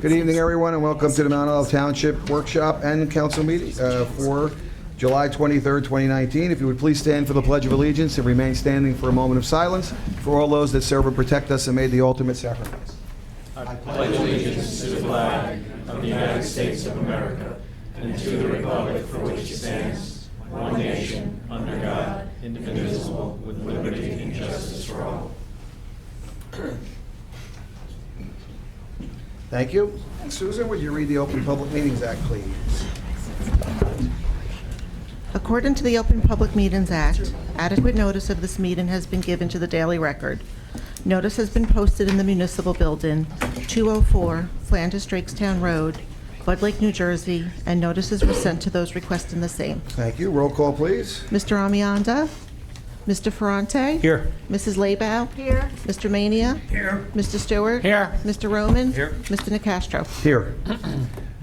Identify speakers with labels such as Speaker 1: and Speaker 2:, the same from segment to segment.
Speaker 1: Good evening, everyone, and welcome to the Mount Olive Township Workshop and Council meeting for July 23rd, 2019. If you would please stand for the Pledge of Allegiance and remain standing for a moment of silence for all those that serve and protect us and made the ultimate sacrifice.
Speaker 2: I pledge allegiance to the flag of the United States of America and to the republic for which it stands, one nation, under God, indivisible, with liberty and justice for all.
Speaker 1: Thank you. Susan, would you read the Open Public Meetings Act, please?
Speaker 3: According to the Open Public Meetings Act, adequate notice of this meeting has been given to the Daily Record. Notice has been posted in the Municipal Building, 204 Flanders Drakestown Road, Bud Lake, New Jersey, and notices were sent to those requesting the same.
Speaker 1: Thank you. Roll call, please.
Speaker 3: Mr. Amianda? Mr. Ferrante?
Speaker 4: Here.
Speaker 3: Mrs. Labow?
Speaker 5: Here.
Speaker 3: Mr. Mania?
Speaker 4: Here.
Speaker 3: Mr. Stewart?
Speaker 4: Here.
Speaker 3: Mr. Roman?
Speaker 4: Here.
Speaker 3: Mr. Nacastro?
Speaker 1: Here.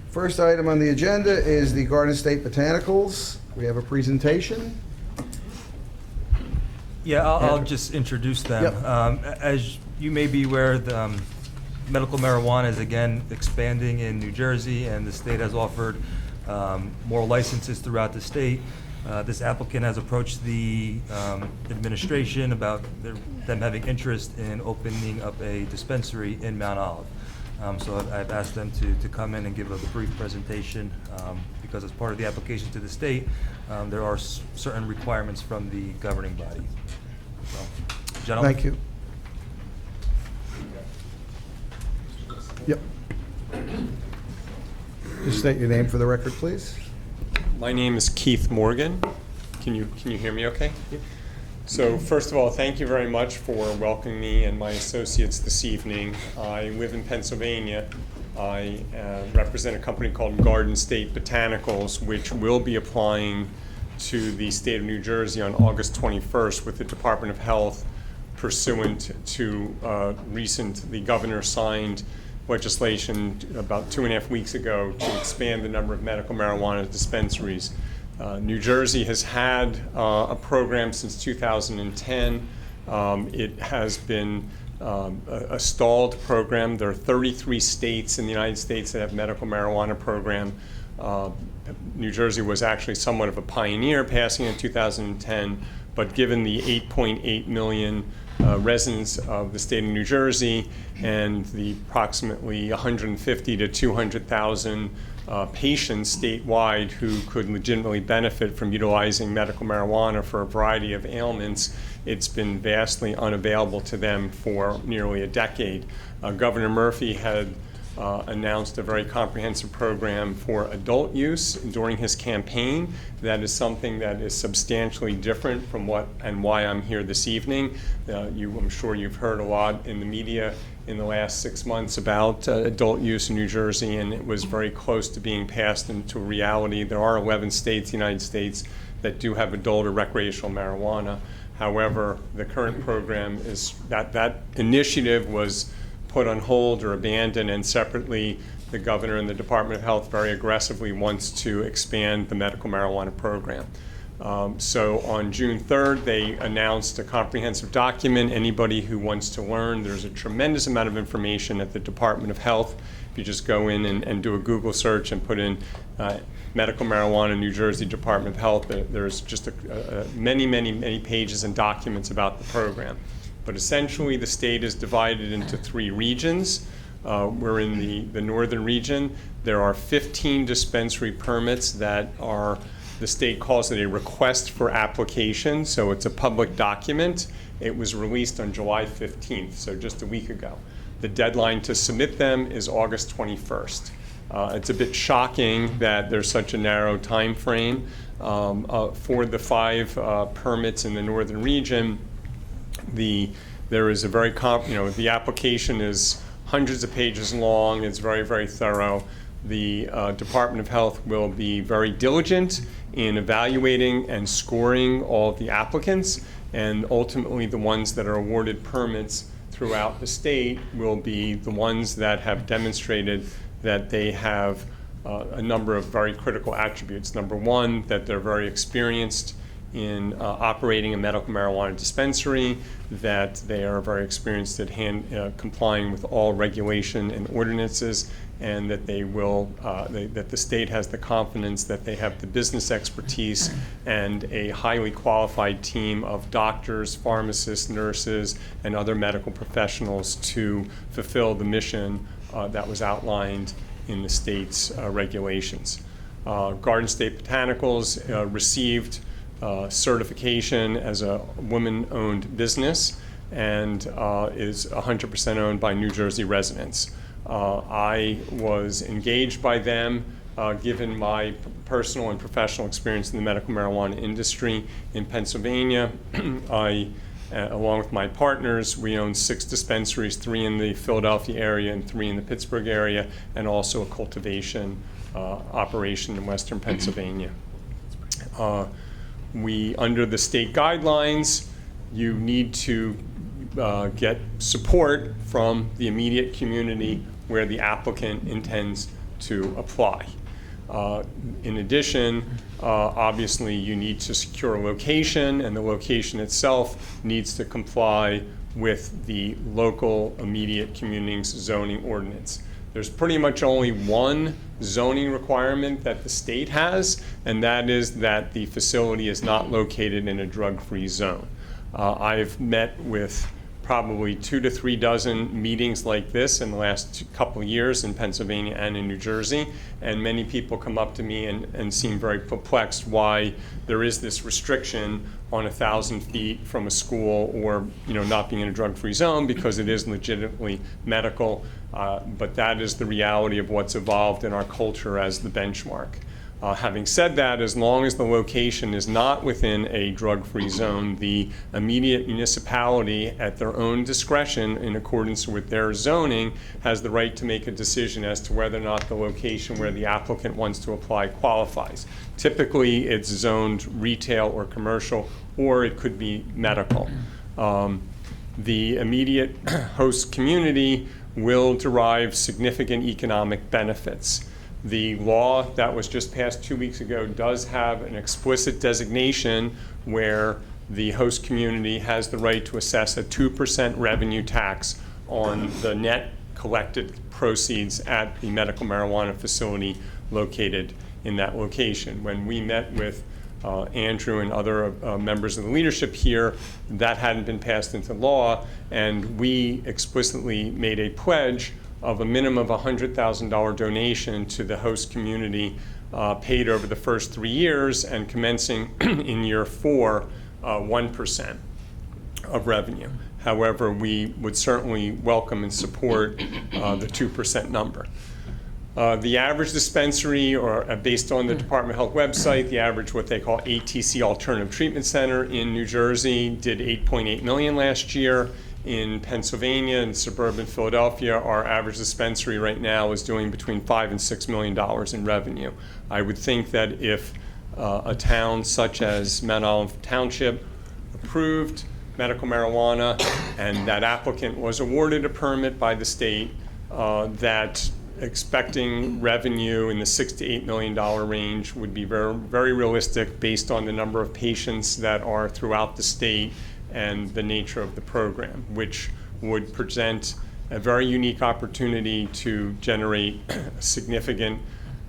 Speaker 1: First item on the agenda is the Garden State Botanicals. We have a presentation.
Speaker 4: Yeah, I'll just introduce them.
Speaker 1: Yep.
Speaker 4: As you may be aware, the medical marijuana is again expanding in New Jersey, and the state has offered more licenses throughout the state. This applicant has approached the administration about them having interest in opening up a dispensary in Mount Olive. So I've asked them to come in and give a brief presentation because as part of the application to the state, there are certain requirements from the governing body. So, gentlemen.
Speaker 1: Thank you. Yep. Just state your name for the record, please.
Speaker 6: My name is Keith Morgan. Can you hear me okay? Yep. So first of all, thank you very much for welcoming me and my associates this evening. I live in Pennsylvania. I represent a company called Garden State Botanicals, which will be applying to the state of New Jersey on August 21st with the Department of Health pursuant to the governor signed legislation about 2.5 weeks ago to expand the number of medical marijuana dispensaries. New Jersey has had a program since 2010. It has been a stalled program. There are 33 states in the United States that have medical marijuana program. New Jersey was actually somewhat of a pioneer, passing in 2010, but given the 8.8 million residents of the state of New Jersey and the approximately 150 to 200,000 patients statewide who could legitimately benefit from utilizing medical marijuana for a variety of ailments, it's been vastly unavailable to them for nearly a decade. Governor Murphy had announced a very comprehensive program for adult use during his campaign. That is something that is substantially different from what and why I'm here this evening. I'm sure you've heard a lot in the media in the last 6 months about adult use in New Jersey, and it was very close to being passed into reality. There are 11 states in the United States that do have adult or recreational marijuana. However, the current program is that initiative was put on hold or abandoned, and separately the governor and the Department of Health very aggressively wants to expand the medical marijuana program. So on June 3rd, they announced a comprehensive document. Anybody who wants to learn, there's a tremendous amount of information at the Department of Health. If you just go in and do a Google search and put in medical marijuana New Jersey Department of Health, there's just many pages and documents about the program. But essentially, the state is divided into 3 regions. We're in the northern region. There are 15 dispensary permits that are, the state calls it a request for application, so it's a public document. It was released on July 15th, so just a week ago. The deadline to submit them is August 21st. It's a bit shocking that there's such a narrow time frame. For the 5 permits in the northern region, there is a very the application is hundreds of pages long. It's very thorough. The Department of Health will be very diligent in evaluating and scoring all of the applicants, and ultimately the ones that are awarded permits throughout the state will be the ones that have demonstrated that they have a number of very critical attributes. Number one, that they're very experienced in operating a medical marijuana dispensary, that they are very experienced at complying with all regulation and ordinances, and that they will, that the state has the confidence that they have the business expertise and a highly qualified team of doctors, pharmacists, nurses, and other medical professionals to fulfill the mission that was outlined in the state's regulations. Garden State Botanicals received certification as a woman-owned business and is 100% owned by New Jersey residents. I was engaged by them given my personal and professional experience in the medical marijuana industry in Pennsylvania. Along with my partners, we own 6 dispensaries, 3 in the Philadelphia area and 3 in the Pittsburgh area, and also a cultivation operation in Western Pennsylvania. Under the state guidelines, you need to get support from the immediate community where the applicant intends to apply. In addition, obviously you need to secure a location, and the location itself needs to comply with the local immediate community's zoning ordinance. There's pretty much only one zoning requirement that the state has, and that is that the facility is not located in a drug-free zone. I've met with probably 2 to 3 dozen meetings like this in the last couple of years in Pennsylvania and in New Jersey, and many people come up to me and seem very perplexed why there is this restriction on 1,000 feet from a school, or not being in a drug-free zone, because it is legitimately medical, but that is the reality of what's evolved in our culture as the benchmark. Having said that, as long as the location is not within a drug-free zone, the immediate municipality, at their own discretion, in accordance with their zoning, has the right to make a decision as to whether or not the location where the applicant wants to apply qualifies. Typically, it's zoned retail or commercial, or it could be medical. The immediate host community will derive significant economic benefits. The law that was just passed 2 weeks ago does have an explicit designation where the host community has the right to assess a 2% revenue tax on the net collected proceeds at the medical marijuana facility located in that location. When we met with Andrew and other members of the leadership here, that hadn't been passed into law, and we explicitly made a pledge of a minimum of $100,000 donation to the host community paid over the first 3 years, and commencing in year 4, 1% of revenue. However, we would certainly welcome and support the 2% number. The average dispensary, or based on the Department of Health website, the average what they call ATC Alternative Treatment Center in New Jersey did $8.8 million last year. In Pennsylvania and suburban Philadelphia, our average dispensary right now is doing between $5 and $6 million in revenue. I would think that if a town such as Mount Olive Township approved medical marijuana and that applicant was awarded a permit by the state, that expecting revenue in the $6 to $8 million range would be very, very realistic based on the number of patients that are throughout the state and the nature of the program, which would present a very unique opportunity to generate a significant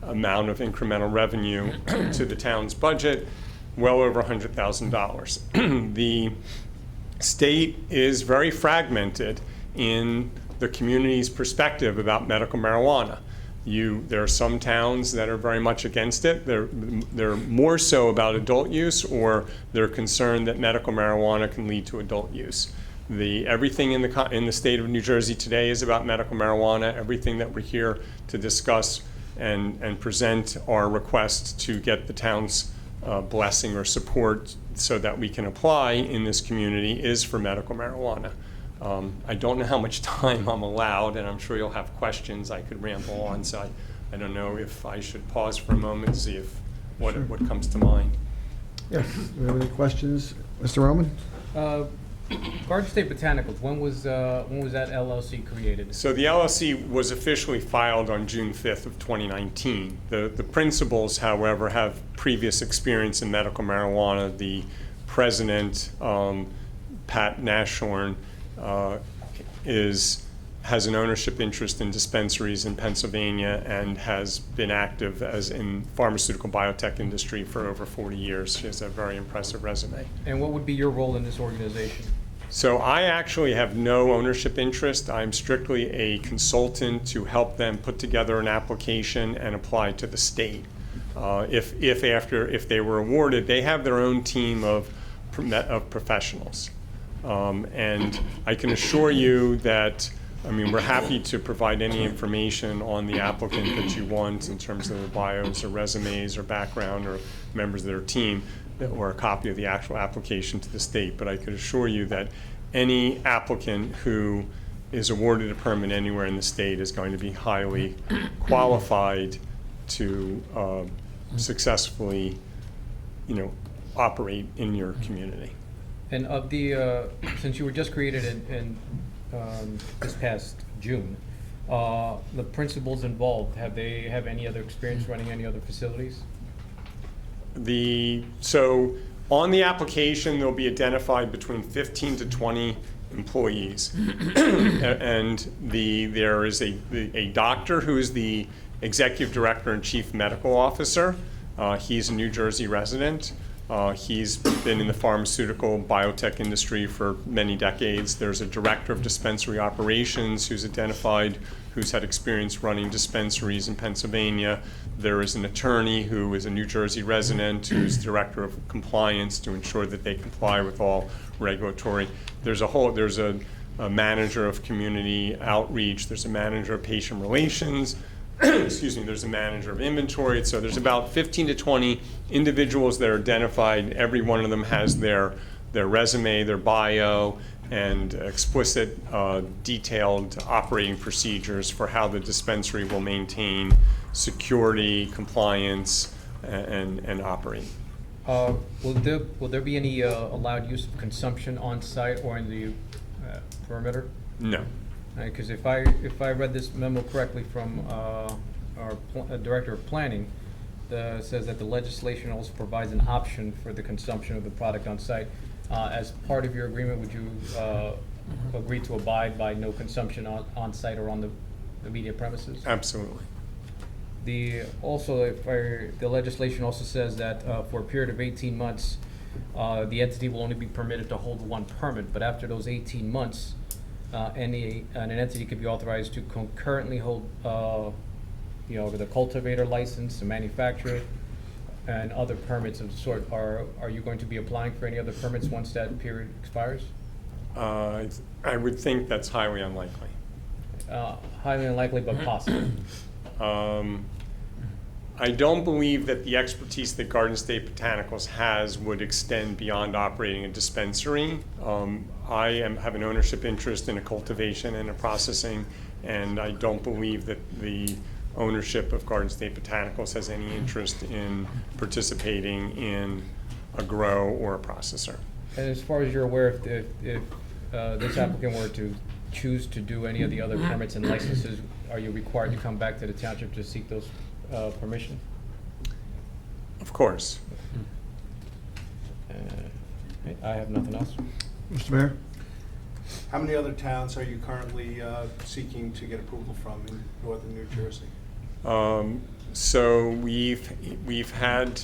Speaker 6: amount of incremental revenue to the town's budget, well over $100,000. The state is very fragmented in the community's perspective about medical marijuana. There are some towns that are very much against it. They're more so about adult use, or they're concerned that medical marijuana can lead to adult use. Everything in the state of New Jersey today is about medical marijuana. Everything that we're here to discuss and present our requests to get the town's blessing or support so that we can apply in this community is for medical marijuana. I don't know how much time I'm allowed, and I'm sure you'll have questions. I could ramble on, so I don't know if I should pause for a moment and see what comes to mind.
Speaker 1: Yes, do we have any questions? Mr. Roman?
Speaker 5: Garden State Botanicals, when was that LLC created?
Speaker 6: So the LLC was officially filed on June 5th of 2019. The principals, however, have previous experience in medical marijuana. The president, Pat Nashorn, has an ownership interest in dispensaries in Pennsylvania and has been active as in pharmaceutical biotech industry for over 40 years. She has a very impressive resume.
Speaker 5: And what would be your role in this organization?
Speaker 6: So I actually have no ownership interest. I'm strictly a consultant to help them put together an application and apply to the state. If they were awarded, they have their own team of professionals. And I can assure you that, we're happy to provide any information on the applicant that you want in terms of their bios or resumes or background or members of their team, or a copy of the actual application to the state. But I could assure you that any applicant who is awarded a permit anywhere in the state is going to be highly qualified to successfully, operate in your community.
Speaker 5: And of the, since you were just created in this past June, the principals involved, have they have any other experience running any other facilities?
Speaker 6: So on the application, there'll be identified between 15 to 20 employees. And there is a doctor who is the executive director and chief medical officer. He's a New Jersey resident. He's been in the pharmaceutical biotech industry for many decades. There's a director of dispensary operations who's identified, who's had experience running dispensaries in Pennsylvania. There is an attorney who is a New Jersey resident who's director of compliance to ensure that they comply with all regulatory. There's a manager of community outreach. There's a manager of patient relations. Excuse me, there's a manager of inventory. So there's about 15 to 20 individuals that are identified. Every one of them has their resume, their bio, and explicit detailed operating procedures for how the dispensary will maintain security, compliance, and operate.
Speaker 5: Will there be any allowed use of consumption on site or in the perimeter?
Speaker 6: No.
Speaker 5: Because if I read this memo correctly from our director of planning, it says that the legislation also provides an option for the consumption of the product on site. As part of your agreement, would you agree to abide by no consumption on site or on the immediate premises?
Speaker 6: Absolutely.
Speaker 5: The legislation also says that for a period of 18 months, the entity will only be permitted to hold one permit, but after those 18 months, an entity could be authorized to concurrently hold, the cultivator license, the manufacturer, and other permits of the sort. Are you going to be applying for any other permits once that period expires?
Speaker 6: I would think that's highly unlikely.
Speaker 5: Highly unlikely, but possible.
Speaker 6: I don't believe that the expertise that Garden State Botanicals has would extend beyond operating a dispensary. I have an ownership interest in a cultivation and a processing, and I don't believe that the ownership of Garden State Botanicals has any interest in participating in a grow or a processor.
Speaker 5: And as far as you're aware, if this applicant were to choose to do any of the other permits and licenses, are you required to come back to the township to seek those permission?
Speaker 6: Of course.
Speaker 5: I have nothing else.
Speaker 1: Mr. Mayor?
Speaker 7: How many other towns are you currently seeking to get approval from in northern New Jersey?
Speaker 6: So we've had,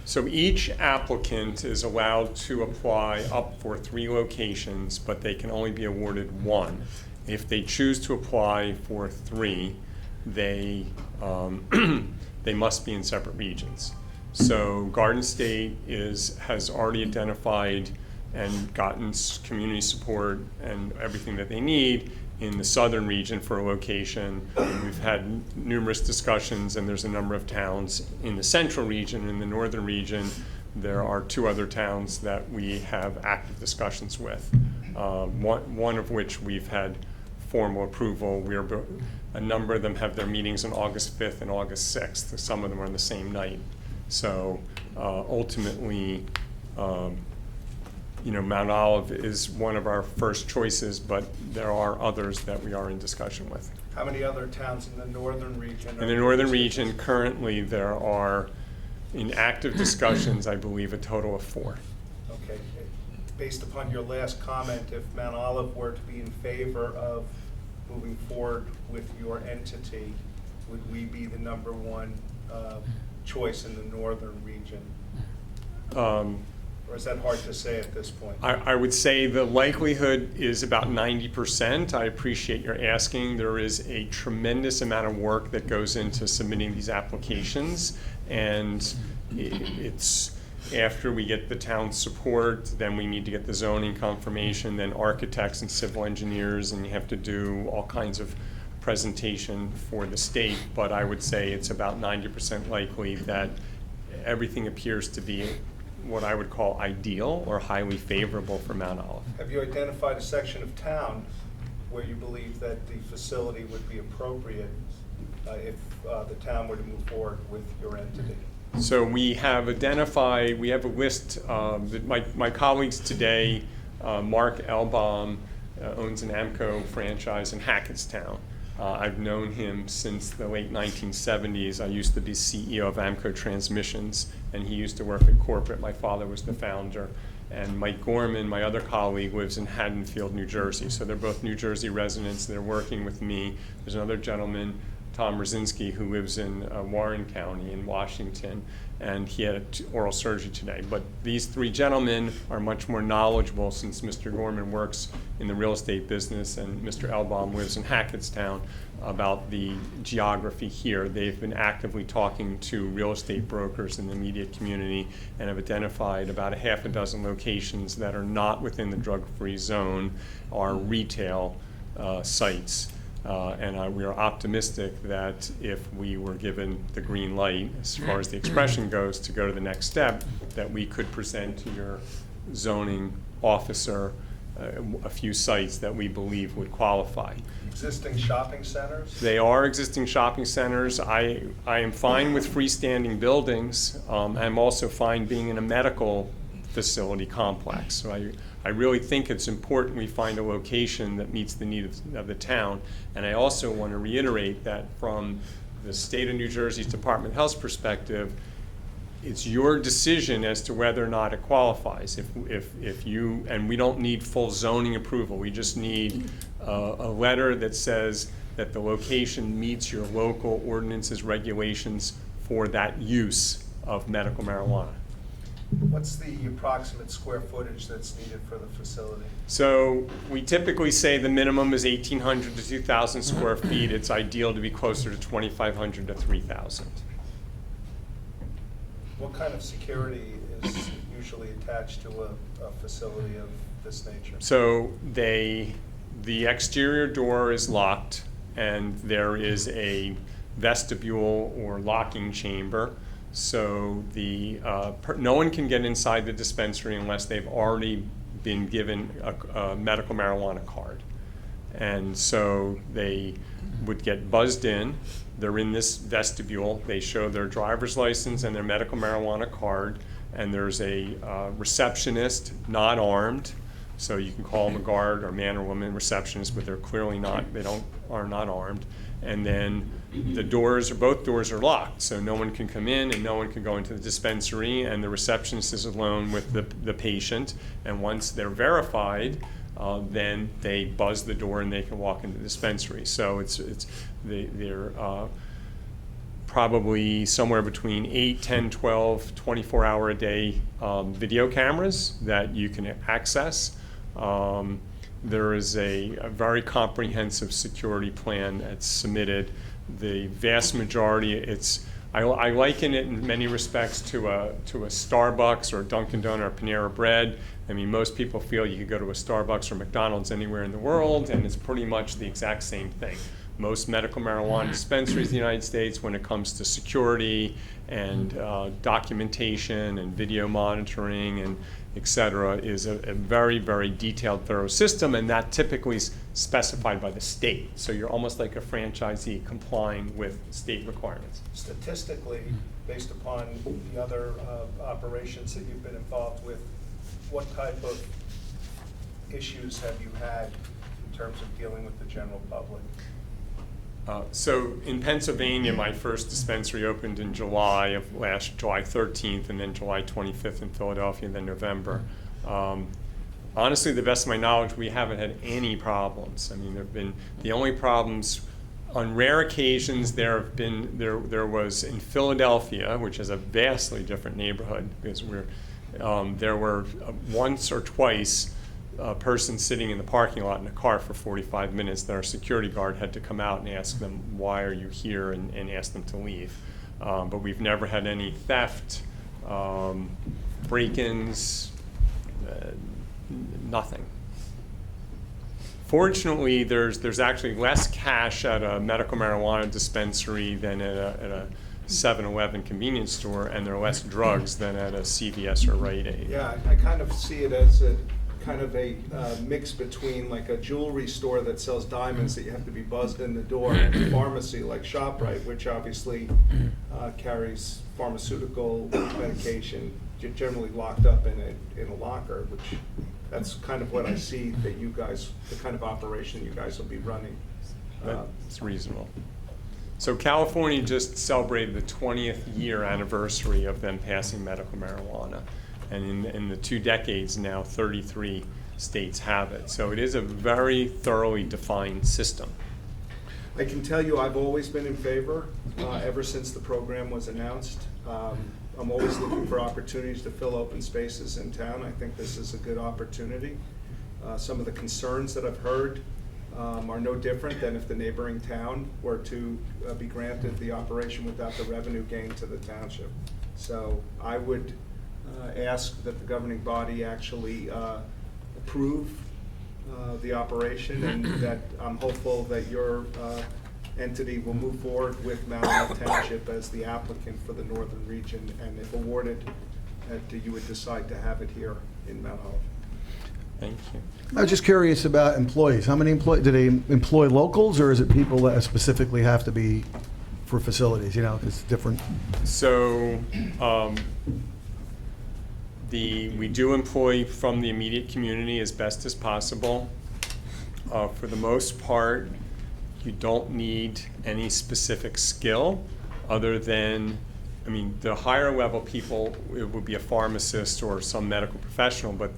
Speaker 6: so each applicant is allowed to apply up for 3 locations, but they can only be awarded 1. If they choose to apply for 3, they must be in separate regions. So Garden State has already identified and gotten community support and everything that they need in the southern region for a location. We've had numerous discussions, and there's a number of towns in the central region. In the northern region, there are 2 other towns that we have active discussions with, one of which we've had formal approval. A number of them have their meetings on August 5th and August 6th. Some of them are on the same night. So ultimately, Mount Olive is one of our first choices, but there are others that we are in discussion with.
Speaker 7: How many other towns in the northern region?
Speaker 6: In the northern region, currently, there are, in active discussions, I believe, a total of 4.
Speaker 7: Okay. Based upon your last comment, if Mount Olive were to be in favor of moving forward with your entity, would we be the number one choice in the northern region? Or is that hard to say at this point?
Speaker 6: I would say the likelihood is about 90%. I appreciate your asking. There is a tremendous amount of work that goes into submitting these applications, and it's after we get the town support, then we need to get the zoning confirmation, then architects and civil engineers, and you have to do all kinds of presentation for the state. But I would say it's about 90% likely that everything appears to be what I would call ideal or highly favorable for Mount Olive.
Speaker 7: Have you identified a section of town where you believe that the facility would be appropriate if the town were to move forward with your entity?
Speaker 6: So we have identified, we have a list that my colleagues today, Mark Elbaum owns an AMCO franchise in Hackettstown. I've known him since the late 1970s. I used to be CEO of AMCO Transmissions, and he used to work at corporate. My father was the founder. And Mike Gorman, my other colleague, lives in Haddonfield, New Jersey. So they're both New Jersey residents. They're working with me. There's another gentleman, Tom Rosinski, who lives in Warren County in Washington, and he had oral surgery today. But these 3 gentlemen are much more knowledgeable, since Mr. Gorman works in the real estate business and Mr. Elbaum lives in Hackettstown, about the geography here. They've been actively talking to real estate brokers in the immediate community and have identified about 6 locations that are not within the drug-free zone, are retail sites. And we are optimistic that if we were given the green light, as far as the expression goes, to go to the next step, that we could present to your zoning officer a few sites that we believe would qualify.
Speaker 7: Existing shopping centers?
Speaker 6: They are existing shopping centers. I am fine with freestanding buildings. I'm also fine being in a medical facility complex. So I really think it's important we find a location that meets the need of the town. And I also want to reiterate that from the state of New Jersey's Department of Health's perspective, it's your decision as to whether or not it qualifies. If you, and we don't need full zoning approval, we just need a letter that says that the location meets your local ordinances, regulations for that use of medical marijuana.
Speaker 7: What's the approximate square footage that's needed for the facility?
Speaker 6: So we typically say the minimum is 1,800 to 2,000 square feet. It's ideal to be closer to 2,500 to 3,000.
Speaker 7: What kind of security is usually attached to a facility of this nature?
Speaker 6: So the exterior door is locked, and there is a vestibule or locking chamber. So no one can get inside the dispensary unless they've already been given a medical marijuana card. And so they would get buzzed in. They're in this vestibule. They show their driver's license and their medical marijuana card. And there's a receptionist, not armed. So you can call them a guard or man or woman receptionist, but they're clearly not, are not armed. And then both doors are locked, so no one can come in and no one can go into the dispensary, and the receptionist is alone with the patient. And once they're verified, then they buzz the door and they can walk into the dispensary. So they're probably somewhere between 8, 10, 12, 24-hour a day video cameras that you can access. There is a very comprehensive security plan that's submitted. The vast majority, I liken it in many respects to a Starbucks or a Dunkin' Donut or Panera Bread. I mean, most people feel you could go to a Starbucks or McDonald's anywhere in the world, and it's pretty much the exact same thing. Most medical marijuana dispensaries in the United States, when it comes to security and documentation and video monitoring and et cetera, is a very, very detailed, thorough system, and that typically is specified by the state. So you're almost like a franchisee complying with state requirements.
Speaker 7: Statistically, based upon the other operations that you've been involved with, what type of issues have you had in terms of dealing with the general public?
Speaker 6: So in Pennsylvania, my first dispensary opened in July 13th, and then July 25th in Philadelphia, and then November. Honestly, to the best of my knowledge, we haven't had any problems. I mean, there have been the only problems on rare occasions. There was in Philadelphia, which is a vastly different neighborhood, because there were once or twice a person sitting in the parking lot in a car for 45 minutes that our security guard had to come out and ask them, why are you here, and ask them to leave. But we've never had any theft, break-ins, nothing. Fortunately, there's actually less cash at a medical marijuana dispensary than at a 7-Eleven convenience store, and there are less drugs than at a CVS or Rite Aid.
Speaker 7: Yeah, I kind of see it as a kind of a mix between like a jewelry store that sells diamonds that you have to be buzzed in the door, and a pharmacy like ShopRite, which obviously carries pharmaceutical medication generally locked up in a locker, which that's kind of what I see that you guys, the kind of operation you guys will be running.
Speaker 6: That's reasonable. So California just celebrated the 20th year anniversary of them passing medical marijuana. And in the 2 decades now, 33 states have it. So it is a very thoroughly defined system.
Speaker 7: I can tell you I've always been in favor ever since the program was announced. I'm always looking for opportunities to fill open spaces in town. I think this is a good opportunity. Some of the concerns that I've heard are no different than if the neighboring town were to be granted the operation without the revenue gain to the township. So I would ask that the governing body actually approve the operation, and that I'm hopeful that your entity will move forward with Mount Olive Township as the applicant for the northern region, and if awarded, that you would decide to have it here in Mount Olive.
Speaker 6: Thank you.
Speaker 1: I was just curious about employees. How many do they employ locals, or is it people that specifically have to be for facilities, you know, because it's different?
Speaker 6: So we do employ from the immediate community as best as possible. For the most part, you don't need any specific skill other than, I mean, the higher level people, it would be a pharmacist or some medical professional, but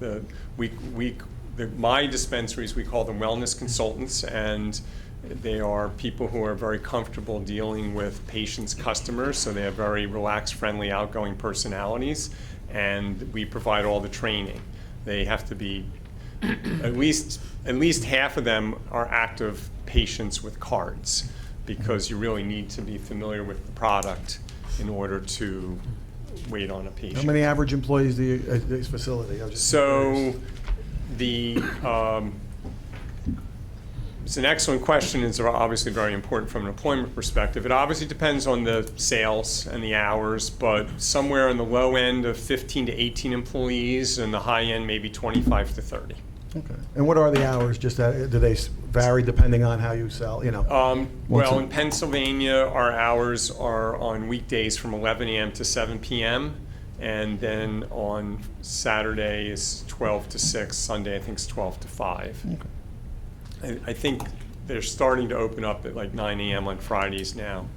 Speaker 6: my dispensaries, we call them wellness consultants, and they are people who are very comfortable dealing with patients' customers, so they have very relaxed, friendly, outgoing personalities, and we provide all the training. They have to be, at least half of them are active patients with cards, because you really need to be familiar with the product in order to wait on a patient.
Speaker 1: How many average employees do you, at this facility? I was just curious.
Speaker 6: It's an excellent question. It's obviously very important from an employment perspective. It obviously depends on the sales and the hours, but somewhere in the low end of 15 to 18 employees, and the high end maybe 25 to 30.
Speaker 1: Okay. And what are the hours? Just do they vary depending on how you sell? You know.
Speaker 6: Well, in Pennsylvania, our hours are on weekdays from 11 a.m. to 7 p.m. And then on Saturday is 12 to 6. Sunday, I think, is 12 to 5. Okay. I think they're starting to open up at like 9 a.m. on Fridays now.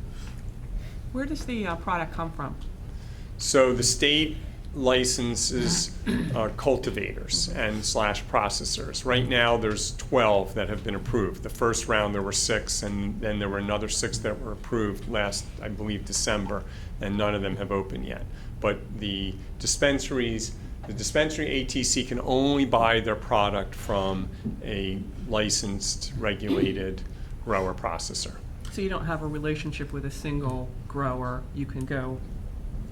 Speaker 8: Where does the product come from?
Speaker 6: So the state licenses cultivators and /processors. Right now, there's 12 that have been approved. The first round, there were 6, and then there were another 6 that were approved last, I believe, December, and none of them have opened yet. But the dispensary ATC can only buy their product from a licensed, regulated grower processor.
Speaker 8: So you don't have a relationship with a single grower. You can go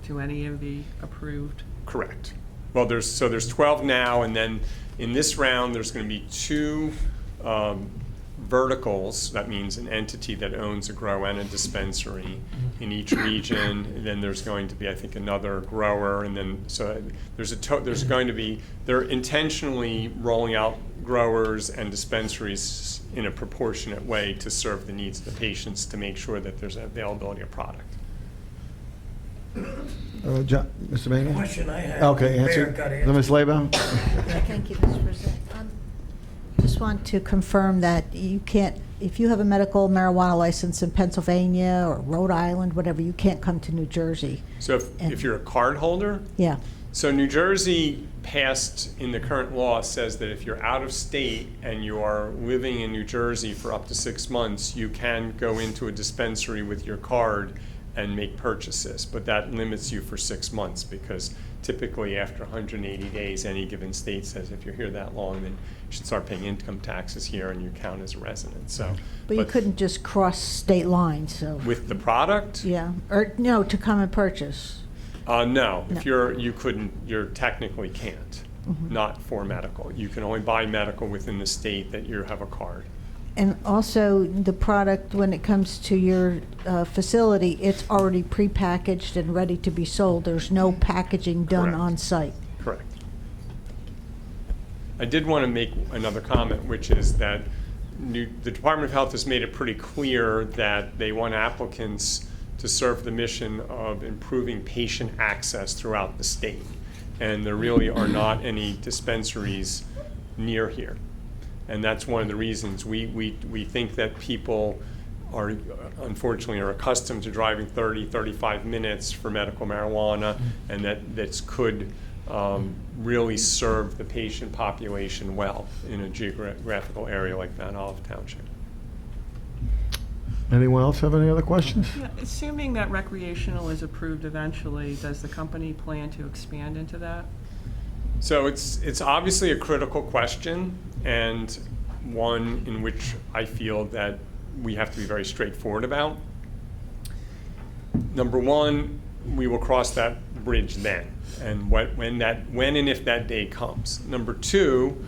Speaker 8: to any of the approved?
Speaker 6: Correct. Well, there's 12 now, and then in this round, there's going to be 2 verticals. That means an entity that owns a grow and a dispensary in each region. And then there's going to be, I think, another grower, and then so there's going to be, they're intentionally rolling out growers and dispensaries in a proportionate way to serve the needs of the patients, to make sure that there's availability of product.
Speaker 1: John, Mr. Manning?
Speaker 9: Question I have.
Speaker 1: Okay,
Speaker 9: Mayor
Speaker 1: answer.
Speaker 9: got it.
Speaker 1: Ms. Labo?
Speaker 3: Thank you, Mr. President.
Speaker 9: want to confirm that you can't, if you have a medical marijuana license in Pennsylvania or Rhode Island, whatever, you can't come to New Jersey.
Speaker 6: So if you're a card holder,
Speaker 9: Yeah.
Speaker 6: so New Jersey passed in the current law says that if you're out of state and you are living in New Jersey for up to 6 months, you can go into a dispensary with your card and make purchases, but that limits you for 6 months because typically after 180 days, any given state says if you're here that long, then you should start paying income taxes here and you count as a resident. So,
Speaker 9: But you couldn't just cross state lines, so,
Speaker 6: with the product,
Speaker 9: yeah. Or, no, to come and purchase.
Speaker 6: no.
Speaker 9: No.
Speaker 6: If you technically can't.
Speaker 9: Mm-hmm.
Speaker 6: Not for medical. You can only buy medical within the state that you have a card.
Speaker 9: And also, the product, when it comes to your facility, it's already prepackaged and ready to be sold. There's no packaging done
Speaker 6: Correct.
Speaker 9: on site.
Speaker 6: Correct. I did want to make another comment, which is that the Department of Health has made it pretty clear that they want applicants to serve the mission of improving patient access throughout the state. And there really are not any dispensaries near here. And that's one of the reasons we think that people are, unfortunately, are accustomed to driving 30, 35 minutes for medical marijuana, and that could really serve the patient population well in a geographical area like Mount Olive Township.
Speaker 1: Anyone else have any other questions?
Speaker 8: Yeah, assuming that recreational is approved eventually, does the company plan to expand into that?
Speaker 6: So it's obviously a critical question, and one in which I feel that we have to be very straightforward about. Number one, we will cross that bridge then, and when and if that day comes. Number two,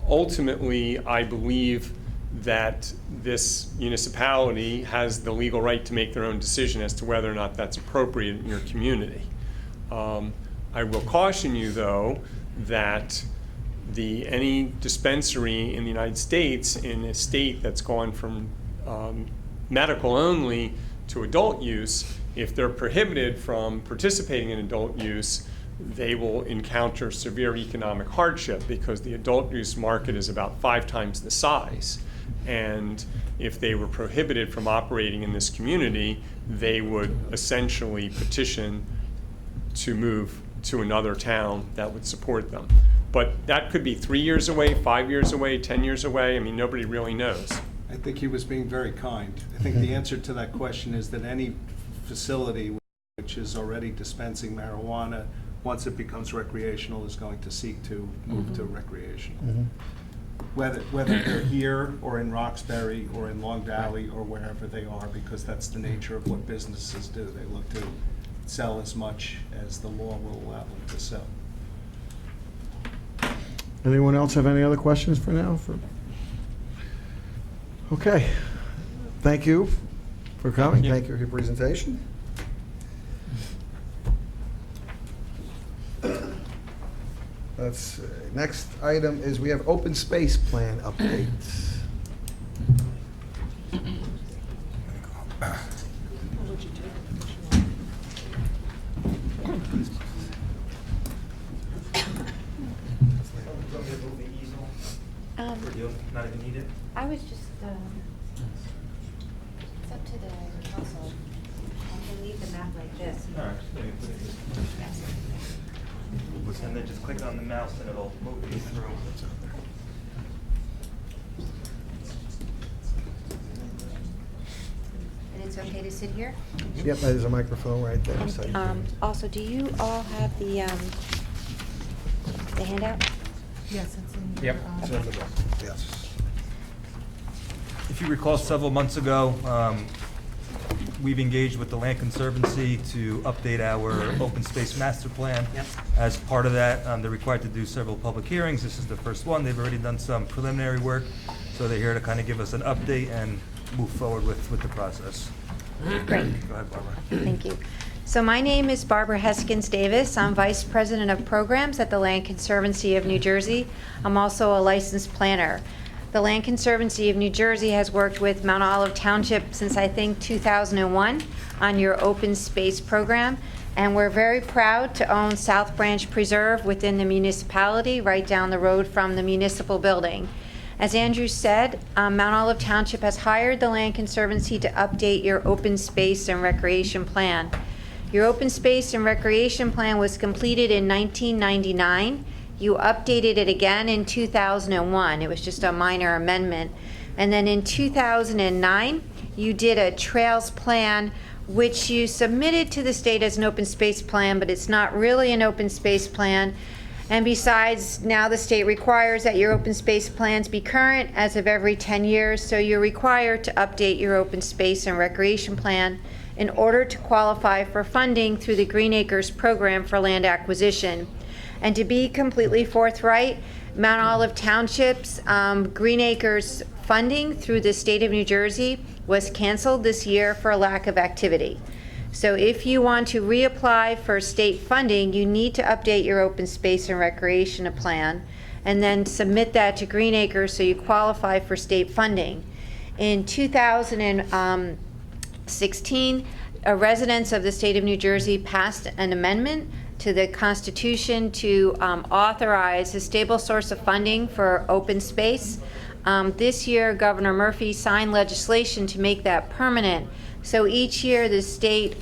Speaker 6: ultimately, I believe that this municipality has the legal right to make their own decision as to whether or not that's appropriate in your community. I will caution you, though, that any dispensary in the United States in a state that's gone from medical only to adult use, if they're prohibited from participating in adult use, they will encounter severe economic hardship because the adult use market is about 5 times the size. And if they were prohibited from operating in this community, they would essentially petition to move to another town that would support them. But that could be 3 years away, 5 years away, 10 years away. I mean, nobody really knows.
Speaker 7: I think he was being very kind. I think the answer to that question is that any facility which is already dispensing marijuana, once it becomes recreational, is going to seek to move to recreational. Whether they're here or in Roxbury or in Long Valley or wherever they are, because that's the nature of what businesses do. They look to sell as much as the law will allow them to sell.
Speaker 1: Anyone else have any other questions for now? Okay. Thank you for coming. Thank you for your presentation. Next item is we have open space plan updates.
Speaker 4: Not even need it?
Speaker 10: I was just, it's up to the council. I can leave the map like this.
Speaker 4: All right, let me put it this way. And then just click on the mouse and it'll move you through.
Speaker 10: And it's okay to sit here?
Speaker 1: Yep, there's a microphone right there. so you can-
Speaker 10: Also, do you all have the handout?
Speaker 3: Yes, it's in
Speaker 5: Yep.
Speaker 1: It's in the book. Yes.
Speaker 4: If you recall, several months ago, we've engaged with the Land Conservancy to update our open space master plan.
Speaker 8: Yep.
Speaker 4: As part of that, they're required to do several public hearings. This is the first one. They've already done some preliminary work, so they're here to kind of give us an update and move forward with the process.
Speaker 10: Great.
Speaker 4: Go ahead, Barbara.
Speaker 10: Thank you. So my name is Barbara Heskins Davis. I'm Vice President of Programs at the Land Conservancy of New Jersey. I'm also a licensed planner. The Land Conservancy of New Jersey has worked with Mount Olive Township since, I think, 2001 on your open space program. And we're very proud to own South Branch Preserve within the municipality, right down the road from the municipal building. As Andrew said, Mount Olive Township has hired the Land Conservancy to update your open space and recreation plan. Your open space and recreation plan was completed in 1999. You updated it again in 2001. It was just a minor amendment. And then in 2009, you did a trails plan, which you submitted to the state as an open space plan, but it's not really an open space plan. And besides, now the state requires that your open space plans be current as of every 10 years, so you're required to update your open space and recreation plan in order to qualify for funding through the Green Acres program for land acquisition. And to be completely forthright, Mount Olive Township's Green Acres funding through the state of New Jersey was canceled this year for a lack of activity. So if you want to reapply for state funding, you need to update your open space and recreation plan and then submit that to Green Acres so you qualify for state funding. In 2016, residents of the state of New Jersey passed an amendment to the Constitution to authorize a stable source of funding for open space. This year, Governor Murphy signed legislation to make that permanent. So each year, the state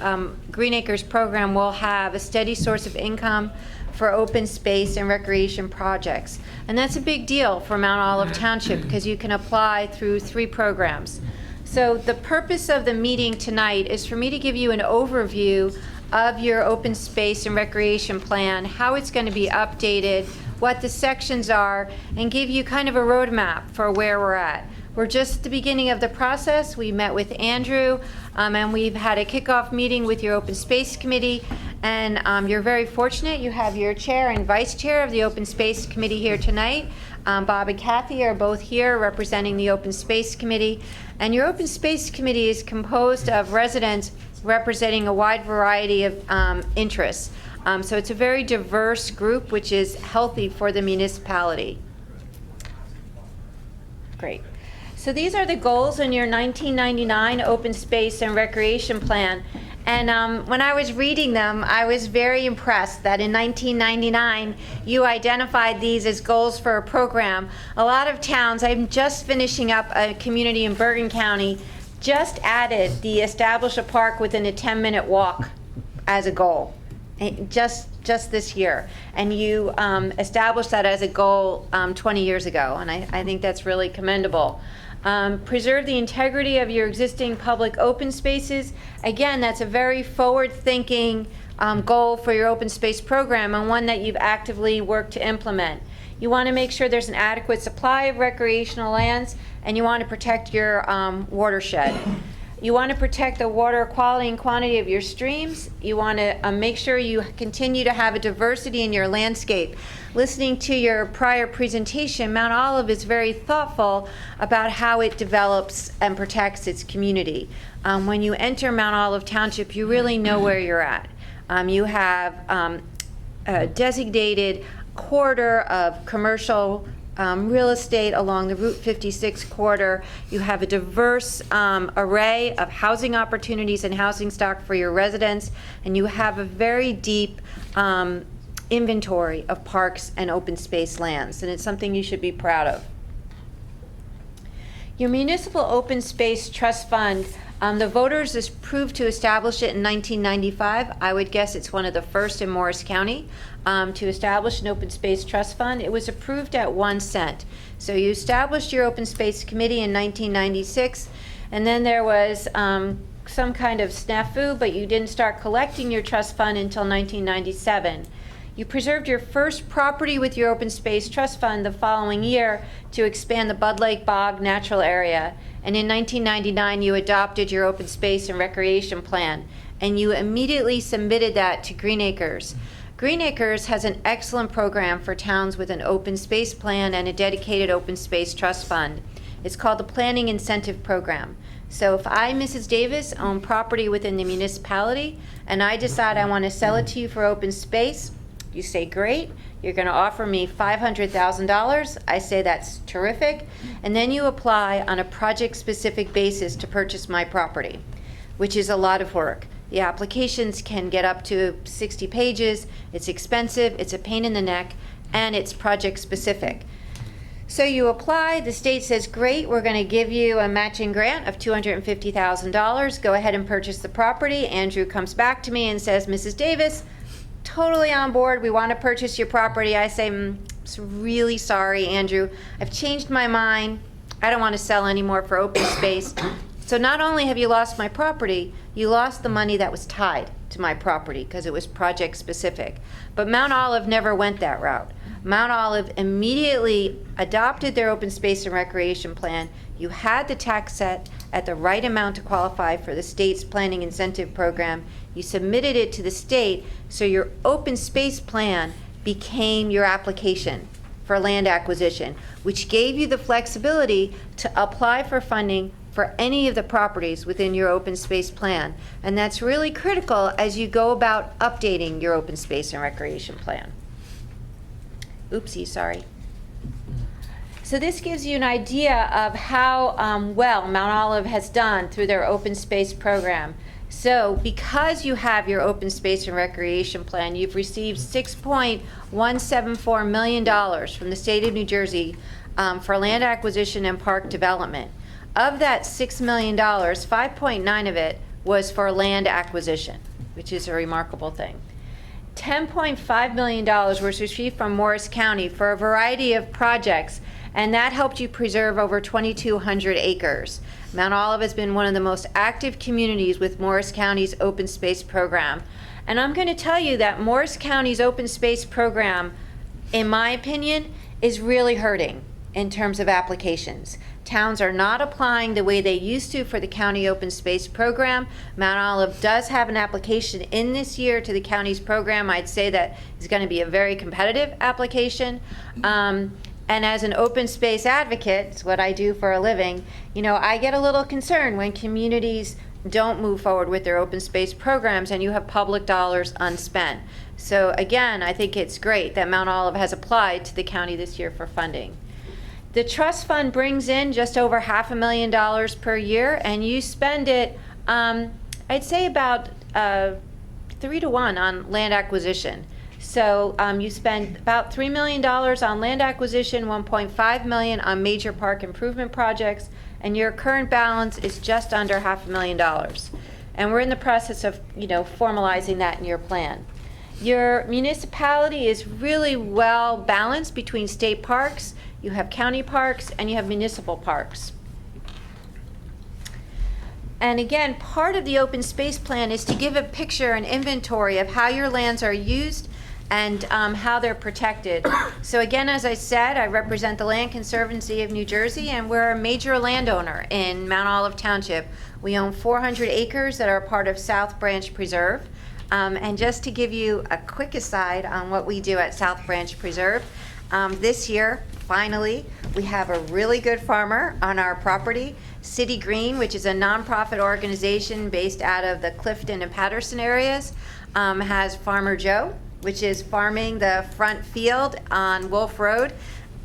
Speaker 10: Green Acres program will have a steady source of income for open space and recreation projects. And that's a big deal for Mount Olive Township because you can apply through 3 programs. So the purpose of the meeting tonight is for me to give you an overview of your open space and recreation plan, how it's going to be updated, what the sections are, and give you kind of a roadmap for where we're at. We're just at the beginning of the process. We met with Andrew, and we've had a kickoff meeting with your Open Space Committee, and you're very fortunate. You have your chair and vice chair of the Open Space Committee here tonight. Bob and Kathy are both here representing the Open Space Committee, and your Open Space Committee is composed of residents representing a wide variety of interests. So it's a very diverse group, which is healthy for the municipality. Great. So these are the goals in your 1999 Open Space and Recreation Plan. And when I was reading them, I was very impressed that in 1999, you identified these as goals for a program. A lot of towns, I'm just finishing up a community in Bergen County, just added the establish a park within a 10-minute walk as a goal, just this year. And you established that as a goal 20 years ago, and I think that's really commendable. Preserve the integrity of your existing public open spaces. Again, that's a very forward-thinking goal for your open space program and one that you've actively worked to implement. You want to make sure there's an adequate supply of recreational lands, and you want to protect your watershed. You want to protect the water quality and quantity of your streams. You want to make sure you continue to have a diversity in your landscape. Listening to your prior presentation, Mount Olive is very thoughtful about how it develops and protects its community. When you enter Mount Olive Township, you really know where you're at. You have a designated corridor of commercial real estate along the Route 56 corridor. You have a diverse array of housing opportunities and housing stock for your residents, and you have a very deep inventory of parks and open space lands, and it's something you should be proud of. Your Municipal Open Space Trust Fund, the voters approved to establish it in 1995. I would guess it's one of the first in Morris County to establish an open space trust fund. It was approved at 1 cent. So you established your Open Space Committee in 1996, and then there was some kind of snafu, but you didn't start collecting your trust fund until 1997. You preserved your first property with your Open Space Trust Fund the following year to expand the Bud Lake Bog Natural Area. And in 1999, you adopted your Open Space and Recreation Plan, and you immediately submitted that to Green Acres. Green Acres has an excellent program for towns with an open space plan and a dedicated open space trust fund. It's called the Planning Incentive Program. So if I, Mrs. Davis, own property within the municipality, and I decide I want to sell it to you for open space, you say, great, you're going to offer me $500,000. I say that's terrific. And then you apply on a project-specific basis to purchase my property, which is a lot of work. The applications can get up to 60 pages. It's expensive, it's a pain in the neck, and it's project-specific. So you apply, the state says, great, we're going to give you a matching grant of $250,000. Go ahead and purchase the property. Andrew comes back to me and says, Mrs. Davis, totally on board. We want to purchase your property. I say, really sorry, Andrew. I've changed my mind. I don't want to sell anymore for open space. So not only have you lost my property, you lost the money that was tied to my property because it was project specific. But Mount Olive never went that route. Mount Olive immediately adopted their open space and recreation plan. You had the tax set at the right amount to qualify for the state's planning incentive program. You submitted it to the state, so your open space plan became your application for land acquisition, which gave you the flexibility to apply for funding for any of the properties within your open space plan. And that's really critical as you go about updating your open space and recreation plan. Oopsie, sorry. So this gives you an idea of how well Mount Olive has done through their open space program. So because you have your open space and recreation plan, you've received $6.174 million from the state of New Jersey for land acquisition and park development. Of that $6 million, 5.9 of it was for land acquisition, which is a remarkable thing. $10.5 million was received from Morris County for a variety of projects, and that helped you preserve over 2,200 acres. Mount Olive has been one of the most active communities with Morris County's open space program. And I'm going to tell you that Morris County's open space program, in my opinion, is really hurting in terms of applications. Towns are not applying the way they used to for the county open space program. Mount Olive does have an application in this year to the county's program. I'd say that is going to be a very competitive application. And as an open space advocate, it's what I do for a living, I get a little concerned when communities don't move forward with their open space programs and you have public dollars unspent. So again, I think it's great that Mount Olive has applied to the county this year for funding. The trust fund brings in just over $500,000 per year, and you spend it, I'd say about 3 to 1 on land acquisition. So you spend about $3 million on land acquisition, $1.5 million on major park improvement projects, and your current balance is just under $500,000. And we're in the process of, formalizing that in your plan. Your municipality is really well balanced between state parks. You have county parks and you have municipal parks. And again, part of the open space plan is to give a picture, an inventory of how your lands are used and how they're protected. So again, as I said, I represent the Land Conservancy of New Jersey, and we're a major landowner in Mount Olive Township. We own 400 acres that are part of South Branch Preserve. And just to give you a quick aside on what we do at South Branch Preserve, this year, finally, we have a really good farmer on our property. City Green, which is a nonprofit organization based out of the Clifton and Patterson areas, has Farmer Joe, which is farming the front field on Wolf Road.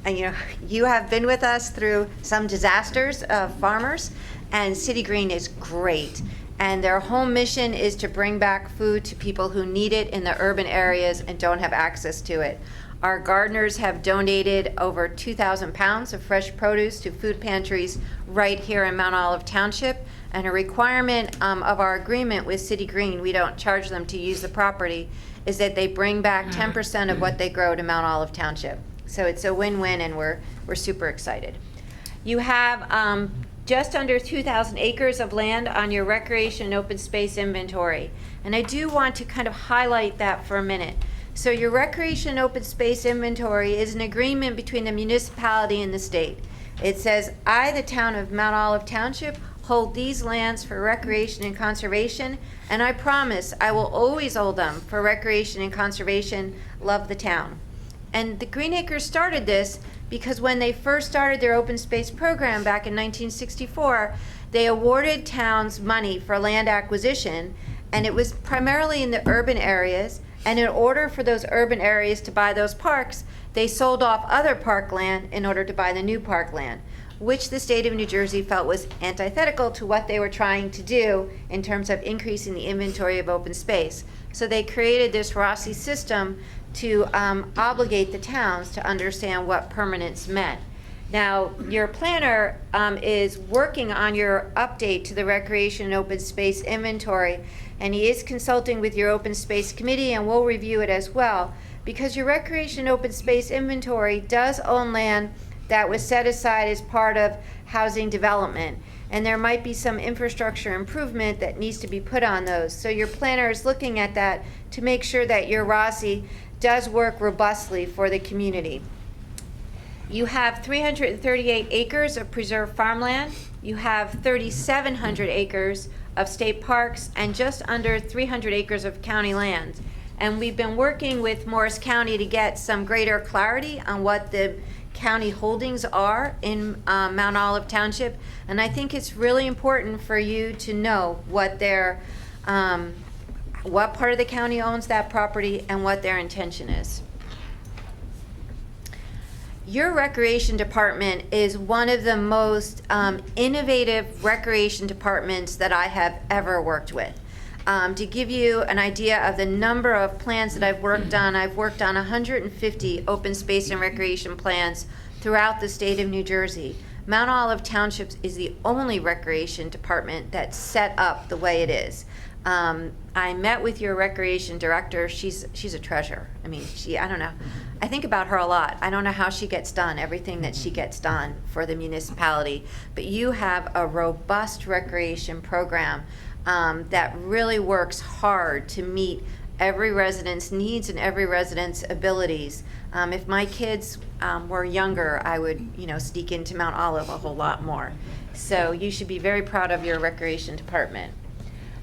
Speaker 10: And you have been with us through some disasters of farmers, and City Green is great. And their whole mission is to bring back food to people who need it in the urban areas and don't have access to it. Our gardeners have donated over 2,000 pounds of fresh produce to food pantries right here in Mount Olive Township. And a requirement of our agreement with City Green, we don't charge them to use the property, is that they bring back 10% of what they grow to Mount Olive Township. So it's a win-win, and we're super excited. You have just under 2,000 acres of land on your recreation and open space inventory. And I do want to kind of highlight that for a minute. So your recreation and open space inventory is an agreement between the municipality and the state. It says, I, the town of Mount Olive Township, hold these lands for recreation and conservation, and I promise I will always hold them for recreation and conservation. Love the town. And the Green Acres started this because when they first started their open space program back in 1964, they awarded towns money for land acquisition, and it was primarily in the urban areas. And in order for those urban areas to buy those parks, they sold off other park land in order to buy the new park land, which the state of New Jersey felt was antithetical to what they were trying to do in terms of increasing the inventory of open space. So they created this ROSI system to obligate the towns to understand what permanence meant. Now, your planner is working on your update to the recreation and open space inventory, and he is consulting with your open space committee, and we'll review it as well, because your recreation and open space inventory does own land that was set aside as part of housing development, and there might be some infrastructure improvement that needs to be put on those. So your planner is looking at that to make sure that your ROSI does work robustly for the community. You have 338 acres of preserved farmland. You have 3,700 acres of state parks and just under 300 acres of county land. And we've been working with Morris County to get some greater clarity on what the county holdings are in Mount Olive Township. And I think it's really important for you to know what what part of the county owns that property and what their intention is. Your recreation department is one of the most innovative recreation departments that I have ever worked with. To give you an idea of the number of plans that I've worked on 150 open space and recreation plans throughout the state of New Jersey. Mount Olive Township is the only recreation department that's set up the way it is. I met with your recreation director. She's a treasure. I mean, I don't know. I think about her a lot. I don't know how she gets done everything that she gets done for the municipality. But you have a robust recreation program that really works hard to meet every resident's needs and every resident's abilities. If my kids were younger, I would, sneak into Mount Olive a whole lot more. So you should be very proud of your recreation department.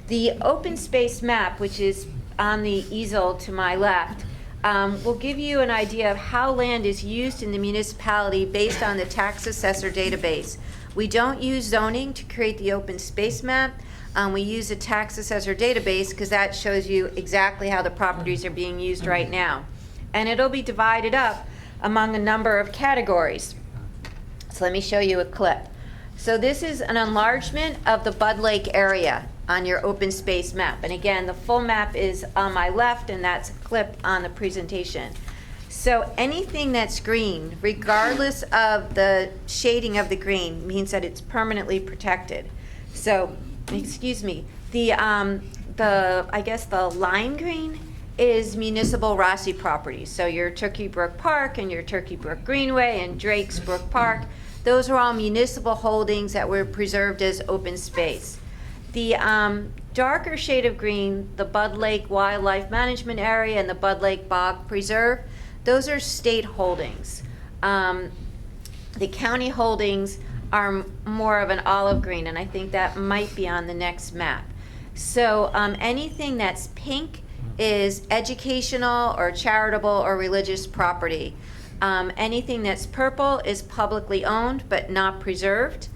Speaker 10: The open space map, which is on the easel to my left, will give you an idea of how land is used in the municipality based on the tax assessor database. We don't use zoning to create the open space map. We use a tax assessor database because that shows you exactly how the properties are being used right now. And it'll be divided up among a number of categories. So let me show you a clip. So this is an enlargement of the Bud Lake area on your open space map. And again, the full map is on my left, and that's a clip on the presentation. So anything that's green, regardless of the shading of the green, means that it's permanently protected. So, excuse me, the lime green is municipal ROSI properties. So your Turkey Brook Park and your Turkey Brook Greenway and Drake's Brook Park, those are all municipal holdings that were preserved as open space. The darker shade of green, the Bud Lake Wildlife Management Area and the Bud Lake Bog Preserve, those are state holdings. The county holdings are more of an olive green, and I think that might be on the next map. So anything that's pink is educational or charitable or religious property. Anything that's purple is publicly owned but not preserved.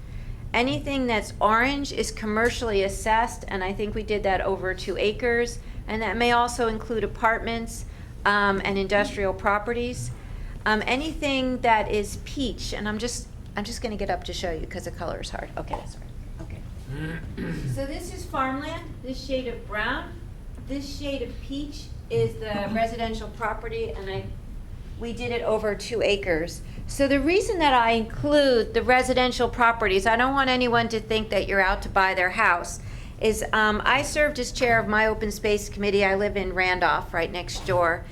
Speaker 10: Anything that's orange is commercially assessed, and I think we did that over 2 acres, and that may also include apartments and industrial properties. Anything that is peach, and I'm just going to get up to show you because the color is hard. Okay, that's right. Okay. So this is farmland, this shade of brown. This shade of peach is the residential property, and we did it over 2 acres. So the reason that I include the residential properties, I don't want anyone to think that you're out to buy their house, is I served as chair of my open space committee. I live in Randolph, right next door,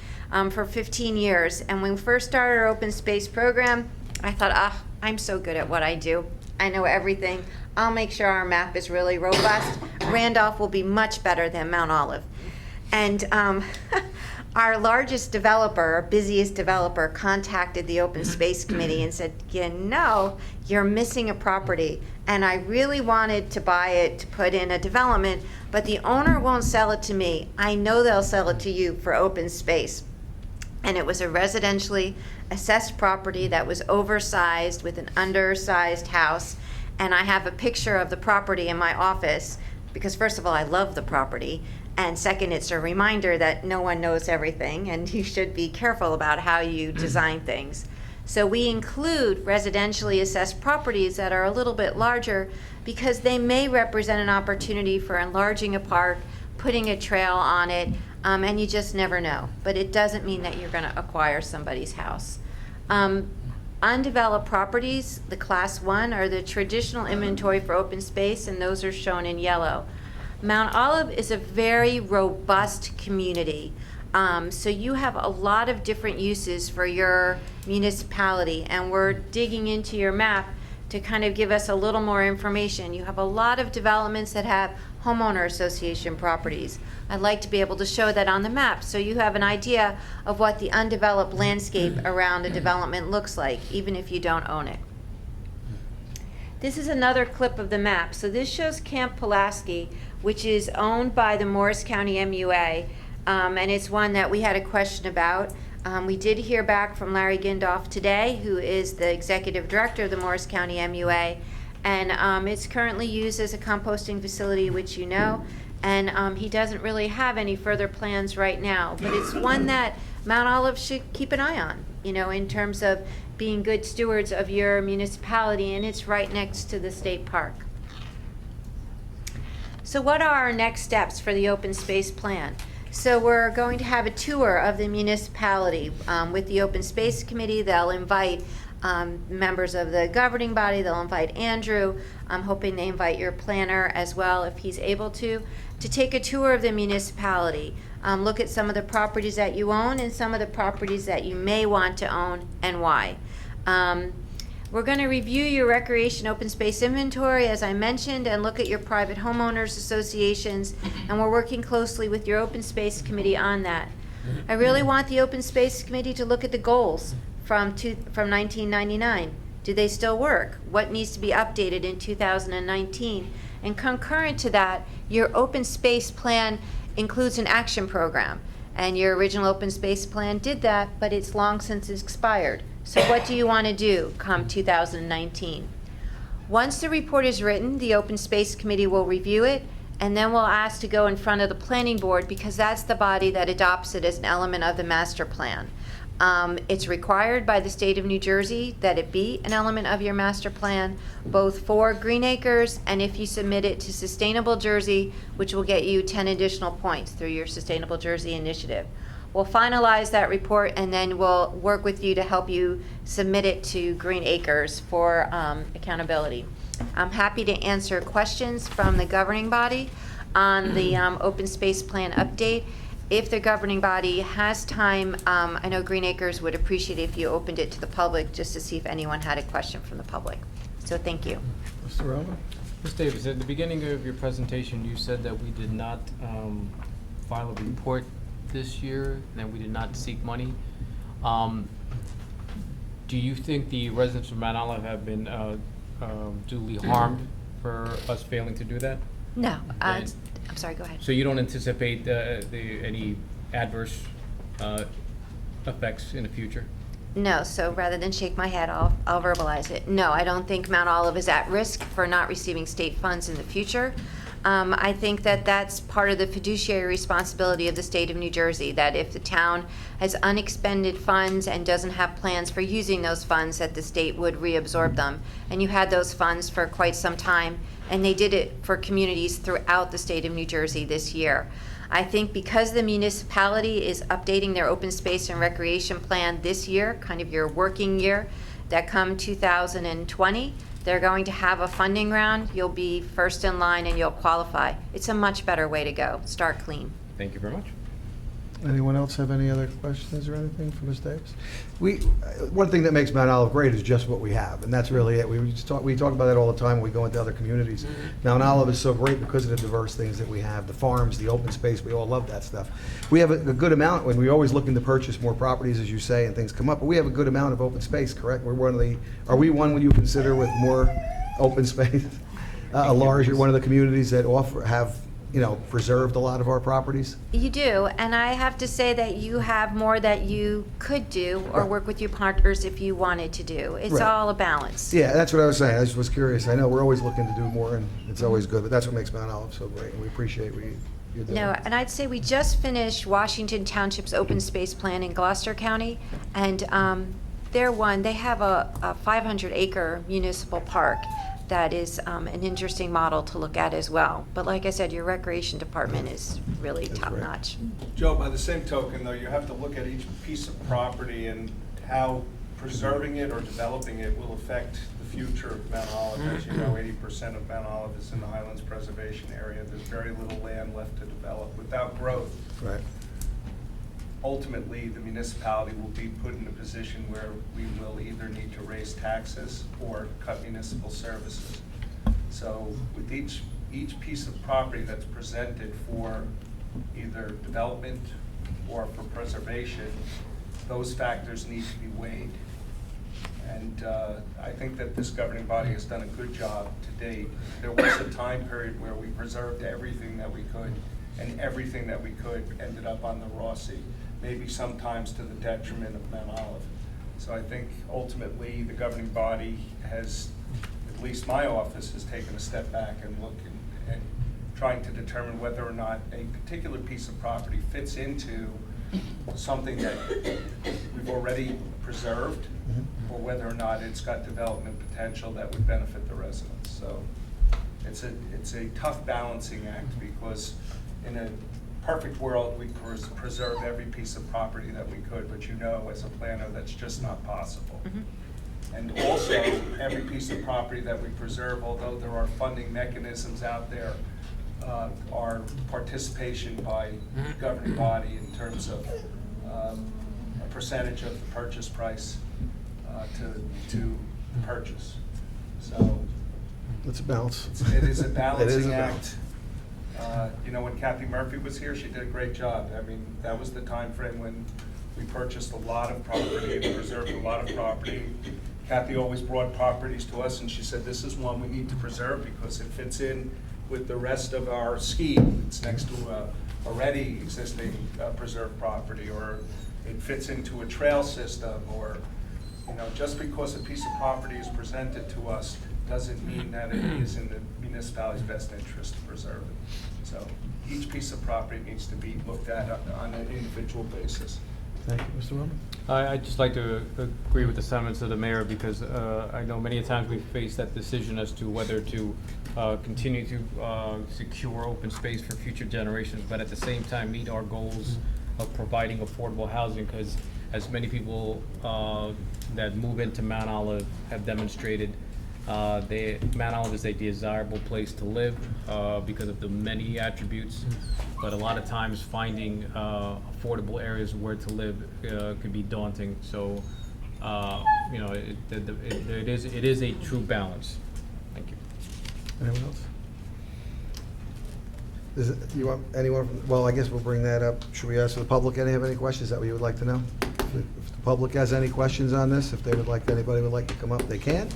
Speaker 10: for 15 years. And when we first started our open space program, I thought, I'm so good at what I do. I know everything. I'll make sure our map is really robust. Randolph will be much better than Mount Olive. And our largest developer, our busiest developer, contacted the Open Space Committee and said, you're missing a property, and I really wanted to buy it to put in a development, but the owner won't sell it to me. I know they'll sell it to you for open space. And it was a residentially assessed property that was oversized with an undersized house, and I have a picture of the property in my office because, first of all, I love the property, and second, it's a reminder that no one knows everything, and you should be careful about how you design things. So we include residentially assessed properties that are a little bit larger because they may represent an opportunity for enlarging a park, putting a trail on it, and you just never know. But it doesn't mean that you're going to acquire somebody's house. On undeveloped properties, the Class 1, are the traditional inventory for open space, and those are shown in yellow. Mount Olive is a very robust community. So you have a lot of different uses for your municipality, and we're digging into your map to kind of give us a little more information. You have a lot of developments that have homeowner association properties. I'd like to be able to show that on the map so you have an idea of what the undeveloped landscape around a development looks like, even if you don't own it. This is another clip of the map. So this shows Camp Pulaski, which is owned by the Morris County MUA, and it's one that we had a question about. We did hear back from Larry Gindolf today, who is the executive director of the Morris County MUA, and it's currently used as a composting facility, which you know, and he doesn't really have any further plans right now, but it's one that Mount Olive should keep an eye on, you know, in terms of being good stewards of your municipality, and it's right next to the state park. So what are our next steps for the open space plan? So we're going to have a tour of the municipality with the Open Space Committee. They'll invite members of the governing body. They'll invite Andrew. I'm hoping they invite your planner as well, if he's able to take a tour of the municipality. Look at some of the properties that you own and some of the properties that you may want to own and why. We're going to review your recreation open space inventory, as I mentioned, and look at your private homeowners associations, and we're working closely with your open space committee on that. I really want the open space committee to look at the goals from 1999. Do they still work? What needs to be updated in 2019? And concurrent to that, your open space plan includes an action program. And your original open space plan did that, but it's long since expired. So what do you want to do come 2019? Once the report is written, the Open Space Committee will review it, and then we'll ask to go in front of the Planning Board, because that's the body that adopts it as an element of the master plan. It's required by the state of New Jersey that it be an element of your master plan, both for Green Acres and if you submit it to Sustainable Jersey, which will get you 10 additional points through your Sustainable Jersey initiative. We'll finalize that report, and then we'll work with you to help you submit it to Green Acres for accountability. I'm happy to answer questions from the governing body on the open space plan update. If the governing body has time, I know Green Acres would appreciate if you opened it to the public just to see if anyone had a question from the public. So thank you.
Speaker 1: Mr. Roman?
Speaker 5: Ms. Davis, at the beginning of your presentation, you said that we did not file a report this year, and that we did not seek money. Do you think the residents of Mount Olive have been duly harmed for us failing to do that?
Speaker 10: No,
Speaker 5: And-
Speaker 10: I'm sorry, go ahead.
Speaker 5: So you don't anticipate any adverse effects in the future?
Speaker 10: No, so rather than shake my head, I'll verbalize it. No, I don't think Mount Olive is at risk for not receiving state funds in the future. I think that that's part of the fiduciary responsibility of the state of New Jersey, that if the town has unexpended funds and doesn't have plans for using those funds, that the state would reabsorb them. And you had those funds for quite some time, and they did it for communities throughout the state of New Jersey this year. I think because the municipality is updating their open space and recreation plan this year, kind of your working year, that come 2020, they're going to have a funding round. You'll be first in line and you'll qualify. It's a much better way to go. Start clean.
Speaker 5: Thank you very much.
Speaker 1: Anyone else have any other questions or anything for Ms. Davis? One thing that makes Mount Olive great is just what we have, and that's really it. We talk about that all the time when we go into other communities. Mount Olive is so great because of the diverse things that we have, the farms, the open space, we all love that stuff. We have a good amount, when we're always looking to purchase more properties, as you say, and things come up, but we have a good amount of open space, correct? Are we one you consider with more open space? Larger, one of the communities that have preserved a lot of our properties?
Speaker 10: You do, and I have to say that you have more that you could do or
Speaker 1: Right.
Speaker 10: work with your partners if you wanted to do. It's
Speaker 1: Right.
Speaker 10: all a balance.
Speaker 1: Yeah, that's what I was saying. I just was curious. I know we're always looking to do more, and it's always good, but that's what makes Mount Olive so great, and we appreciate what you're doing.
Speaker 10: No, and I'd say we just finished Washington Township's open space plan in Gloucester County, and they have a 500-acre municipal park that is an interesting model to look at as well. But like I said, your recreation department is really
Speaker 1: That's right.
Speaker 10: top-notch.
Speaker 7: Joe, by the same token, though, you have to look at each piece of property and how preserving it or developing it will affect the future of Mount Olive. As you know, 80% of Mount Olive is in the Highlands Preservation Area. There's very little land left to develop. Without growth,
Speaker 1: Right.
Speaker 7: ultimately, the municipality will be put in a position where we will either need to raise taxes or cut municipal services. So with each piece of property that's presented for either development or for preservation, those factors need to be weighed. And I think that this governing body has done a good job to date. There was a time period where we preserved everything that we could, and everything that we could ended up on the Rossi, maybe sometimes to the detriment of Mount Olive. So I think ultimately the governing body has, at least my office, has taken a step back and looked and trying to determine whether or not a particular piece of property fits into something that we've already preserved, or whether or not it's got development potential that would benefit the residents. So it's a tough balancing act, because in a perfect world, we preserve every piece of property that we could, but you know, as a planner, that's just not possible. And also, every piece of property that we preserve, although there are funding mechanisms out there, our participation by the governing body in terms of a percentage of the purchase price to purchase. So
Speaker 1: It's a balance.
Speaker 7: it is a
Speaker 1: It is
Speaker 7: balancing
Speaker 1: a
Speaker 7: act. You know, when Kathy Murphy was here, she did a great job. I mean, that was the time frame when we purchased a lot of property and preserved a lot of property. Kathy always brought properties to us, and she said, this is one we need to preserve because it fits in with the rest of our scheme. It's next to a already existing preserved property, or it fits into a trail system, or, you know, just because a piece of property is presented to us doesn't mean that it is in the municipality's best interest to preserve it. So each piece of property needs to be looked at on an individual basis.
Speaker 1: Thank you, Mr. Roman.
Speaker 5: I'd just like to agree with the sentiments of the mayor, because I know many times we've faced that decision as to whether to continue to secure open space for future generations, but at the same time meet our goals of providing affordable housing, because as many people that move into Mount Olive have demonstrated, Mount Olive is a desirable place to live because of the many attributes, but a lot of times finding affordable areas where to live can be daunting. So, you know, it is a true balance. Thank you.
Speaker 1: Anyone else? Is it, you want anyone, well, I guess we'll bring that up. Should we ask the public, have any questions? Is that what you would like to know? If the public has any questions on this, if they would like, anybody would like to come up, they can.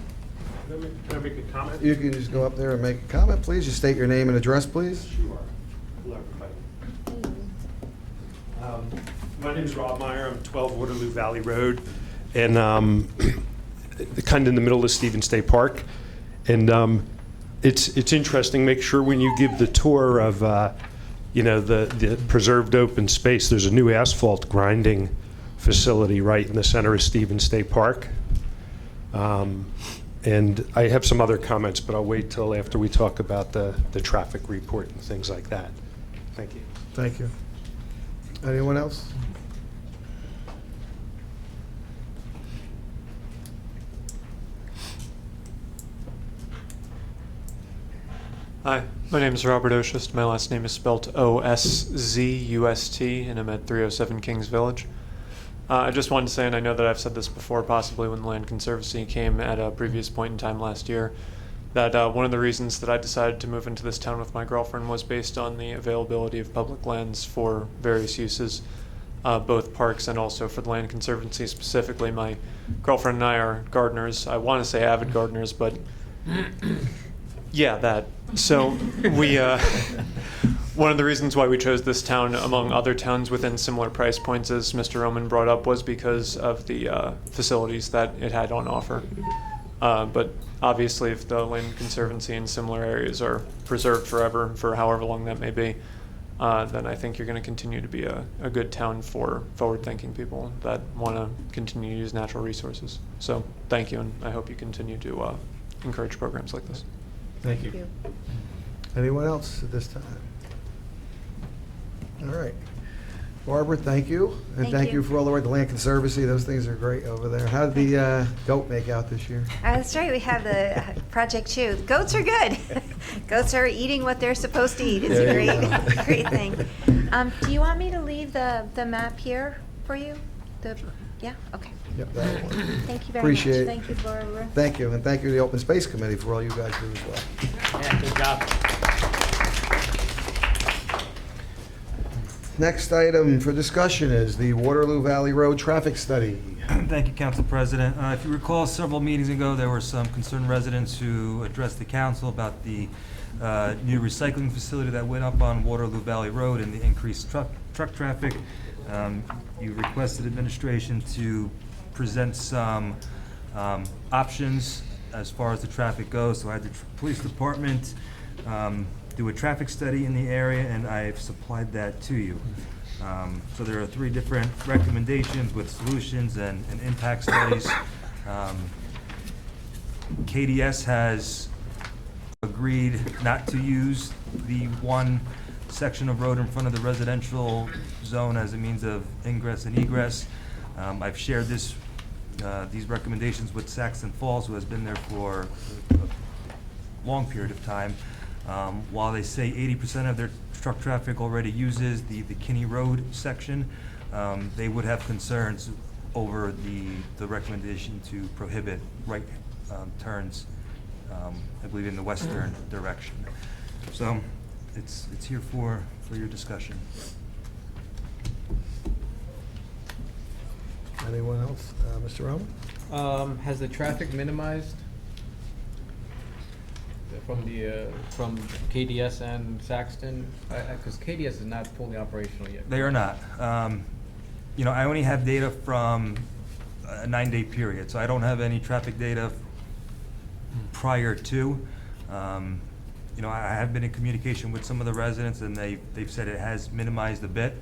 Speaker 11: Can I make a comment?
Speaker 1: You can just go up there and make a comment, please. Just state your name and address, please.
Speaker 11: Sure. Hello, everybody. My name is Rob Meyer. I'm 12 Waterloo Valley Road, and kind of in the middle of Stevens State Park. And it's interesting. Make sure when you give the tour of you know, the preserved open space, there's a new asphalt grinding facility right in the center of Stevens State Park. And I have some other comments, but I'll wait till after we talk about the traffic report and things like that. Thank you.
Speaker 1: Thank you. Anyone else?
Speaker 12: Hi, my name is Robert Oshust. My last name is spelled O-S-Z-U-S-T, and I'm at 307 Kings Village. I just wanted to say, and I know that I've said this before, possibly when the Land Conservancy came at a previous point in time last year, that one of the reasons that I decided to move into this town with my girlfriend was based on the availability of public lands for various uses, both parks and also for the Land Conservancy specifically. My girlfriend and I are gardeners. I want to say avid gardeners, but yeah, that. So we, one of the reasons why we chose this town among other towns within similar price points, as Mr. Roman brought up, was because of the facilities that it had on offer. But obviously, if the Land Conservancy in similar areas are preserved forever, for however long that may be, then I think you're going to continue to be a good town for forward-thinking people that want to continue to use natural resources. So thank you, and I hope you continue to encourage programs like this.
Speaker 1: Thank you. Anyone else at this time? All right. Barbara, thank you. And
Speaker 10: Thank
Speaker 1: thank
Speaker 10: you.
Speaker 1: you for all the work, the Land Conservancy, those things are great over there. How did the goat make out this year?
Speaker 10: That's right, we have the Project Chew. Goats are good. Goats are eating what they're supposed to eat. It's a
Speaker 1: There you
Speaker 10: great,
Speaker 1: go.
Speaker 10: great thing. Do you want me to leave the map here for you? Yeah, okay.
Speaker 1: Yep, that'll work.
Speaker 10: Thank you very
Speaker 1: Appreciate it.
Speaker 10: much. Thank you, Barbara.
Speaker 1: Thank you, and thank you to the Open Space Committee for all you guys do as well.
Speaker 2: Yeah, good job.
Speaker 1: Next item for discussion is the Waterloo Valley Road traffic study.
Speaker 4: Thank you, Council President. If you recall, several meetings ago, there were some concerned residents who addressed the council about the new recycling facility that went up on Waterloo Valley Road and the increased truck traffic. You requested administration to present some options as far as the traffic goes. So I had the police department do a traffic study in the area, and I've supplied that to you. So there are 3 different recommendations with solutions and impact studies. KDS has agreed not to use the one section of road in front of the residential zone as a means of ingress and egress. I've shared these recommendations with Saxon Falls, who has been there for a long period of time. While they say 80% of their truck traffic already uses the Kinney Road section, they would have concerns over the recommendation to prohibit right turns, I believe in the western direction. So it's here for your discussion.
Speaker 1: Anyone else? Mr. Roman?
Speaker 5: Has the traffic minimized from KDS and Saxton? Because KDS is not fully operational yet.
Speaker 4: They are not. You know, I only have data from a 9-day period, so I don't have any traffic data prior to. You know, I have been in communication with some of the residents, and they've said it has minimized a bit.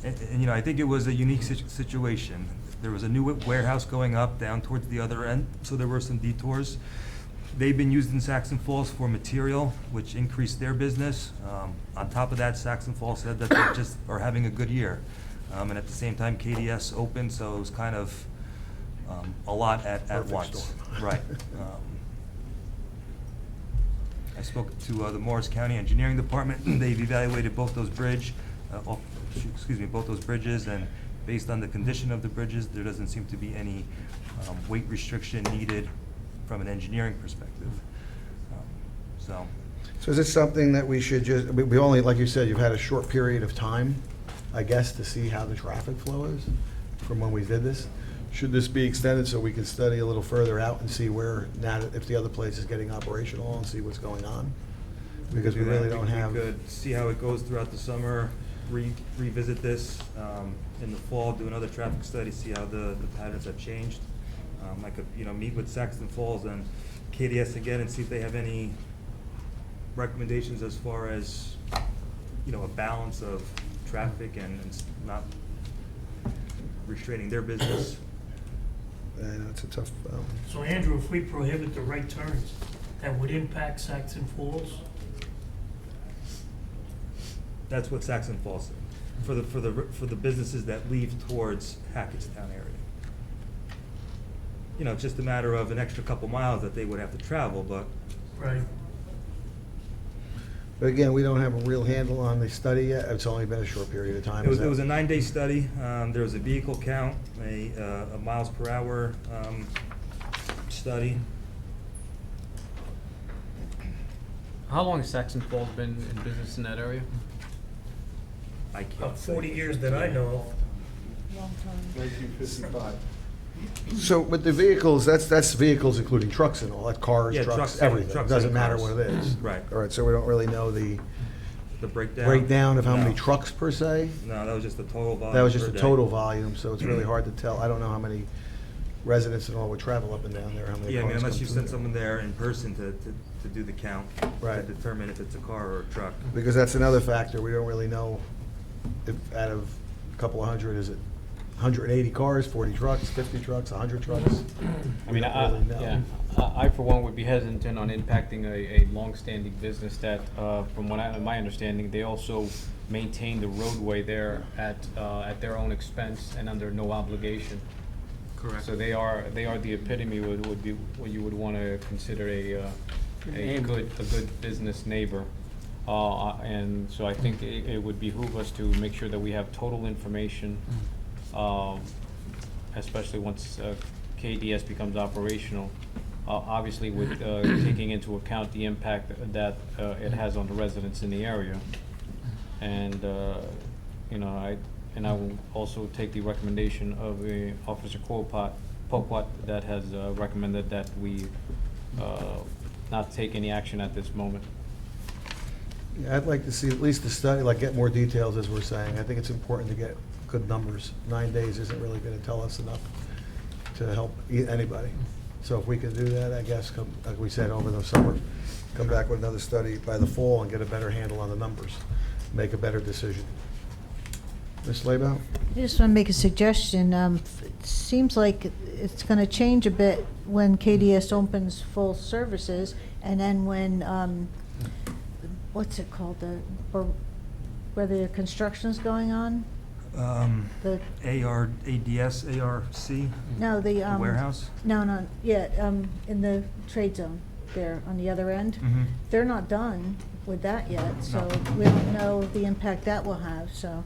Speaker 4: And, you know, I think it was a unique situation. There was a new warehouse going up down towards the other end, so there were some detours. They've been used in Saxon Falls for material, which increased their business. On top of that, Saxon Falls said that they just are having a good year. And at the same time, KDS opened, so it was kind of a lot at
Speaker 1: Perfect
Speaker 4: once.
Speaker 1: storm.
Speaker 4: Right. I spoke to the Morris County Engineering Department. They've evaluated both those bridges, and based on the condition of the bridges, there doesn't seem to be any weight restriction needed from an engineering perspective. So
Speaker 1: So is this something that we should just, we only, like you said, you've had a short period of time, I guess, to see how the traffic flow is from when we did this? Should this be extended so we can study a little further out and see where, now that if the other place is getting operational, and see what's going on? Because we really don't have.
Speaker 4: We could see how it goes throughout the summer, revisit this in the fall, do another traffic study, see how the patterns have changed. I could, you know, meet with Saxon Falls and KDS again and see if they have any recommendations as far as, you know, a balance of traffic and not restraining their business.
Speaker 1: And it's a tough,
Speaker 13: So Andrew, if we prohibit the right turns, that would impact Saxon Falls?
Speaker 4: That's what Saxon Falls said, for the businesses that leave towards Hackettstown area. You know, it's just a matter of an extra couple miles that they would have to travel, but
Speaker 13: Right.
Speaker 1: but again, we don't have a real handle on the study yet. It's only been a short period of time.
Speaker 4: it was
Speaker 1: Is
Speaker 4: a
Speaker 1: that-
Speaker 4: 9-day study. There was a vehicle count, a miles per hour study.
Speaker 5: How long has Saxon Falls been in business in that area?
Speaker 4: I can't
Speaker 13: About
Speaker 4: say.
Speaker 13: 40 years that I know of.
Speaker 7: 1955.
Speaker 1: So with the vehicles, that's vehicles including trucks and all, like cars,
Speaker 4: Yeah,
Speaker 1: trucks, everything.
Speaker 4: trucks
Speaker 1: Doesn't
Speaker 4: and
Speaker 1: matter
Speaker 4: cars.
Speaker 1: what it is.
Speaker 4: Right.
Speaker 1: All right, so we don't really know the
Speaker 4: The breakdown?
Speaker 1: breakdown of how many
Speaker 4: No.
Speaker 1: trucks per se?
Speaker 4: No, that was just the total volume.
Speaker 1: That was just
Speaker 4: per
Speaker 1: the
Speaker 4: day.
Speaker 1: total volume, so it's really hard to tell. I don't know how many residents and all would travel up and down there, how many
Speaker 4: Yeah, I mean,
Speaker 1: cars
Speaker 4: unless
Speaker 1: come
Speaker 4: you
Speaker 1: through
Speaker 4: send
Speaker 1: there.
Speaker 4: someone there in person to do the count.
Speaker 1: Right.
Speaker 4: To determine if it's a car or a truck.
Speaker 1: Because that's another factor, we don't really know if out of a couple of hundred, is it 180 cars, 40 trucks, 50 trucks, 100 trucks?
Speaker 5: I mean,
Speaker 1: We don't really know.
Speaker 5: yeah, I, for one, would be hesitant on impacting a long-standing business that, from my understanding, they also maintain the roadway there at their own expense and under no obligation.
Speaker 4: Correct.
Speaker 5: So they are the epitome would be what you would want to consider a good business neighbor. And so I think it would behoove us to make sure that we have total information, especially once KDS becomes operational. Obviously, with taking into account the impact that it has on the residents in the area, and you know, I will also take the recommendation of Officer Poquat that has recommended that we not take any action at this moment.
Speaker 1: Yeah, I'd like to see at least the study, like get more details, as we're saying. I think it's important to get good numbers. 9 days isn't really going to tell us enough to help anybody. So if we can do that, I guess, like we said, over the summer, come back with another study by the fall and get a better handle on the numbers, make a better decision. Ms. Laybow?
Speaker 9: I just want to make a suggestion. It seems like it's going to change a bit when KDS opens full services, and then when, what's it called, where the construction's going on? The
Speaker 4: ADS, ARC,
Speaker 9: No, the.
Speaker 4: warehouse?
Speaker 9: No, yeah, in the trade zone there on the other end.
Speaker 4: Mhm.
Speaker 9: They're not done with that yet, so
Speaker 4: No.
Speaker 9: we don't know the impact that will have, so.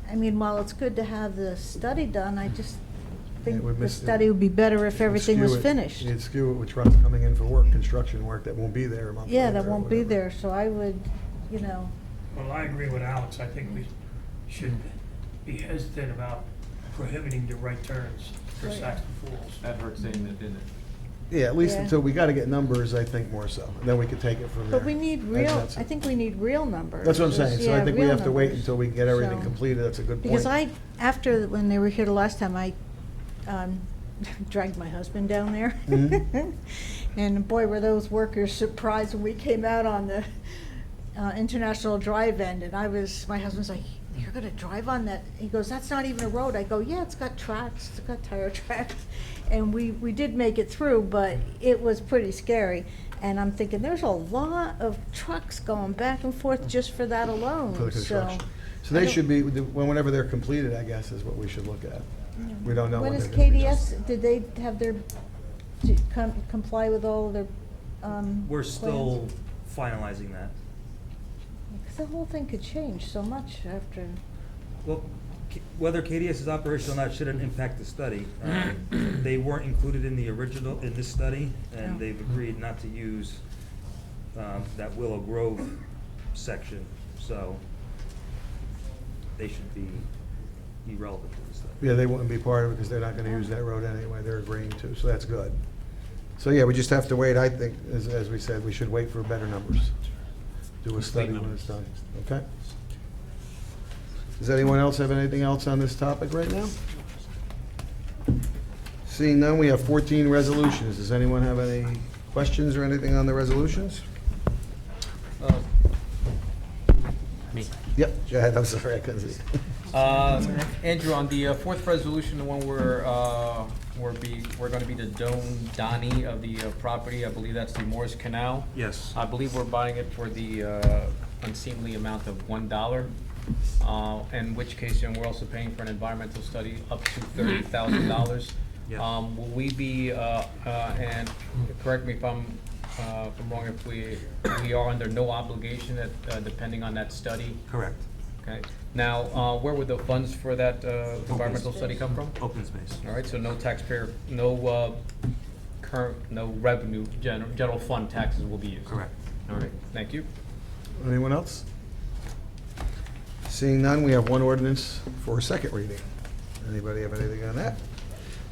Speaker 9: I mean, while it's good to have the study done, I just think
Speaker 1: It would
Speaker 9: the
Speaker 1: miss-
Speaker 9: study would be better if everything was
Speaker 1: Skew it-
Speaker 9: finished.
Speaker 1: You'd skew it with trucks coming in for work, construction work that won't be there a month
Speaker 9: Yeah,
Speaker 1: later
Speaker 9: that
Speaker 1: or
Speaker 9: won't be
Speaker 1: whatever.
Speaker 9: there, so I would, you know,
Speaker 13: Well, I agree with Alex. I think we should be hesitant about prohibiting the right turns for
Speaker 9: Right.
Speaker 13: Saxon Falls.
Speaker 5: That hurts saying that, didn't it?
Speaker 1: Yeah, at least
Speaker 9: Yeah.
Speaker 1: until we got to get numbers, I think, more so. And then we could take it from there.
Speaker 9: but we need
Speaker 1: That's
Speaker 9: I
Speaker 1: it.
Speaker 9: think we need real numbers.
Speaker 1: That's what I'm saying. So I
Speaker 9: Yeah,
Speaker 1: think we
Speaker 9: real
Speaker 1: have to wait
Speaker 9: numbers.
Speaker 1: until we get everything
Speaker 9: So-
Speaker 1: completed. That's a good point.
Speaker 9: Because after, when they were here the last time, I dragged my husband down there.
Speaker 1: Mhm.
Speaker 9: And boy, were those workers surprised when we came out on the International Drive end, and my husband's like, "You're gonna drive on that?" He goes, "That's not even a road." I go, "Yeah, it's got tracks, it's got tire tracks." And we did make it through, but it was pretty scary. And I'm thinking, there's a lot of trucks going back and forth just for that alone,
Speaker 1: For the
Speaker 9: so.
Speaker 1: construction. So
Speaker 9: I
Speaker 1: they
Speaker 9: don't-
Speaker 1: should be, whenever they're completed, I guess, is what we should look at. We don't know
Speaker 9: When
Speaker 1: when
Speaker 9: is
Speaker 1: they're gonna be done.
Speaker 9: KDS, did they have their, comply with all their,
Speaker 4: We're
Speaker 9: plans?
Speaker 4: still finalizing that.
Speaker 9: Because the whole thing could change so much after.
Speaker 4: Well, whether KDS is operational or not shouldn't impact the study. They weren't included in the original, in this study, and
Speaker 9: Oh.
Speaker 4: they've agreed not to use that Willow Grove section, so they should be irrelevant to the study.
Speaker 1: Yeah, they wouldn't be part of it because they're not gonna use that road anyway. They're agreeing to, so that's good. So, yeah, we just have to wait. I think, as we said, we should wait for better numbers. Do a study when it's done, okay? Does anyone else have anything else on this topic right now? Seeing none, we have 14 resolutions. Does anyone have any questions or anything on the resolutions?
Speaker 5: Me.
Speaker 1: Yep, go ahead. I'm sorry, I couldn't see.
Speaker 5: Andrew, on the fourth resolution, the one we're going to be the Donnie of the property, I believe that's the Morris Canal.
Speaker 4: Yes.
Speaker 5: I believe we're buying it for the unseemly amount of $1, in which case, and we're also paying for an environmental study up to $30,000.
Speaker 4: Yes.
Speaker 5: Will we be, and correct me if I'm wrong, if we are under no obligation that, depending on that study?
Speaker 4: Correct.
Speaker 5: Okay. Now, where would the funds for that environmental study come from?
Speaker 4: Open space.
Speaker 5: All right, so no taxpayer, no no revenue, general fund taxes will be used?
Speaker 4: Correct.
Speaker 5: All right, thank you.
Speaker 1: Anyone else? Seeing none, we have one ordinance for a second reading. Anybody have anything on that?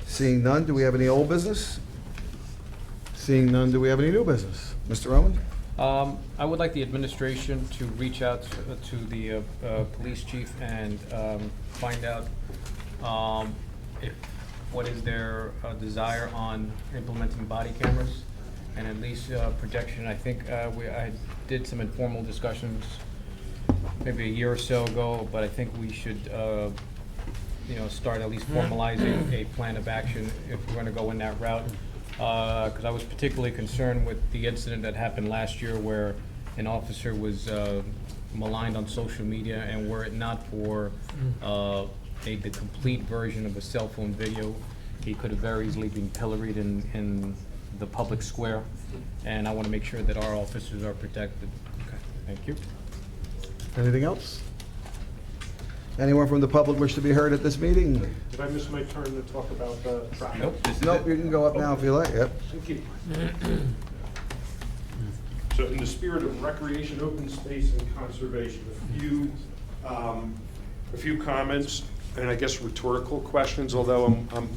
Speaker 1: Seeing none, do we have any old business? Seeing none, do we have any new business? Mr. Roman?
Speaker 5: I would like the administration to reach out to the police chief and find out what is their desire on implementing body cameras and at least projection. I think I did some informal discussions maybe a year or so ago, but I think we should start at least formalizing a plan of action if we're going to go in that route. because I was particularly concerned with the incident that happened last year where an officer was maligned on social media, and were it not for the complete version of a cell phone video, he could have very easily been pilloried in the public square, and I want to make sure that our officers are protected. Okay. Thank you.
Speaker 1: Anything else? Anyone from the public wish to be heard at this meeting?
Speaker 11: Did I miss my turn to talk about the traffic?
Speaker 5: Nope, this is
Speaker 1: Nope,
Speaker 5: it.
Speaker 1: you can go up now if you like, yep.
Speaker 11: Thank you. So in the spirit of recreation, open space, and conservation, a few comments, and I guess rhetorical questions, although I'm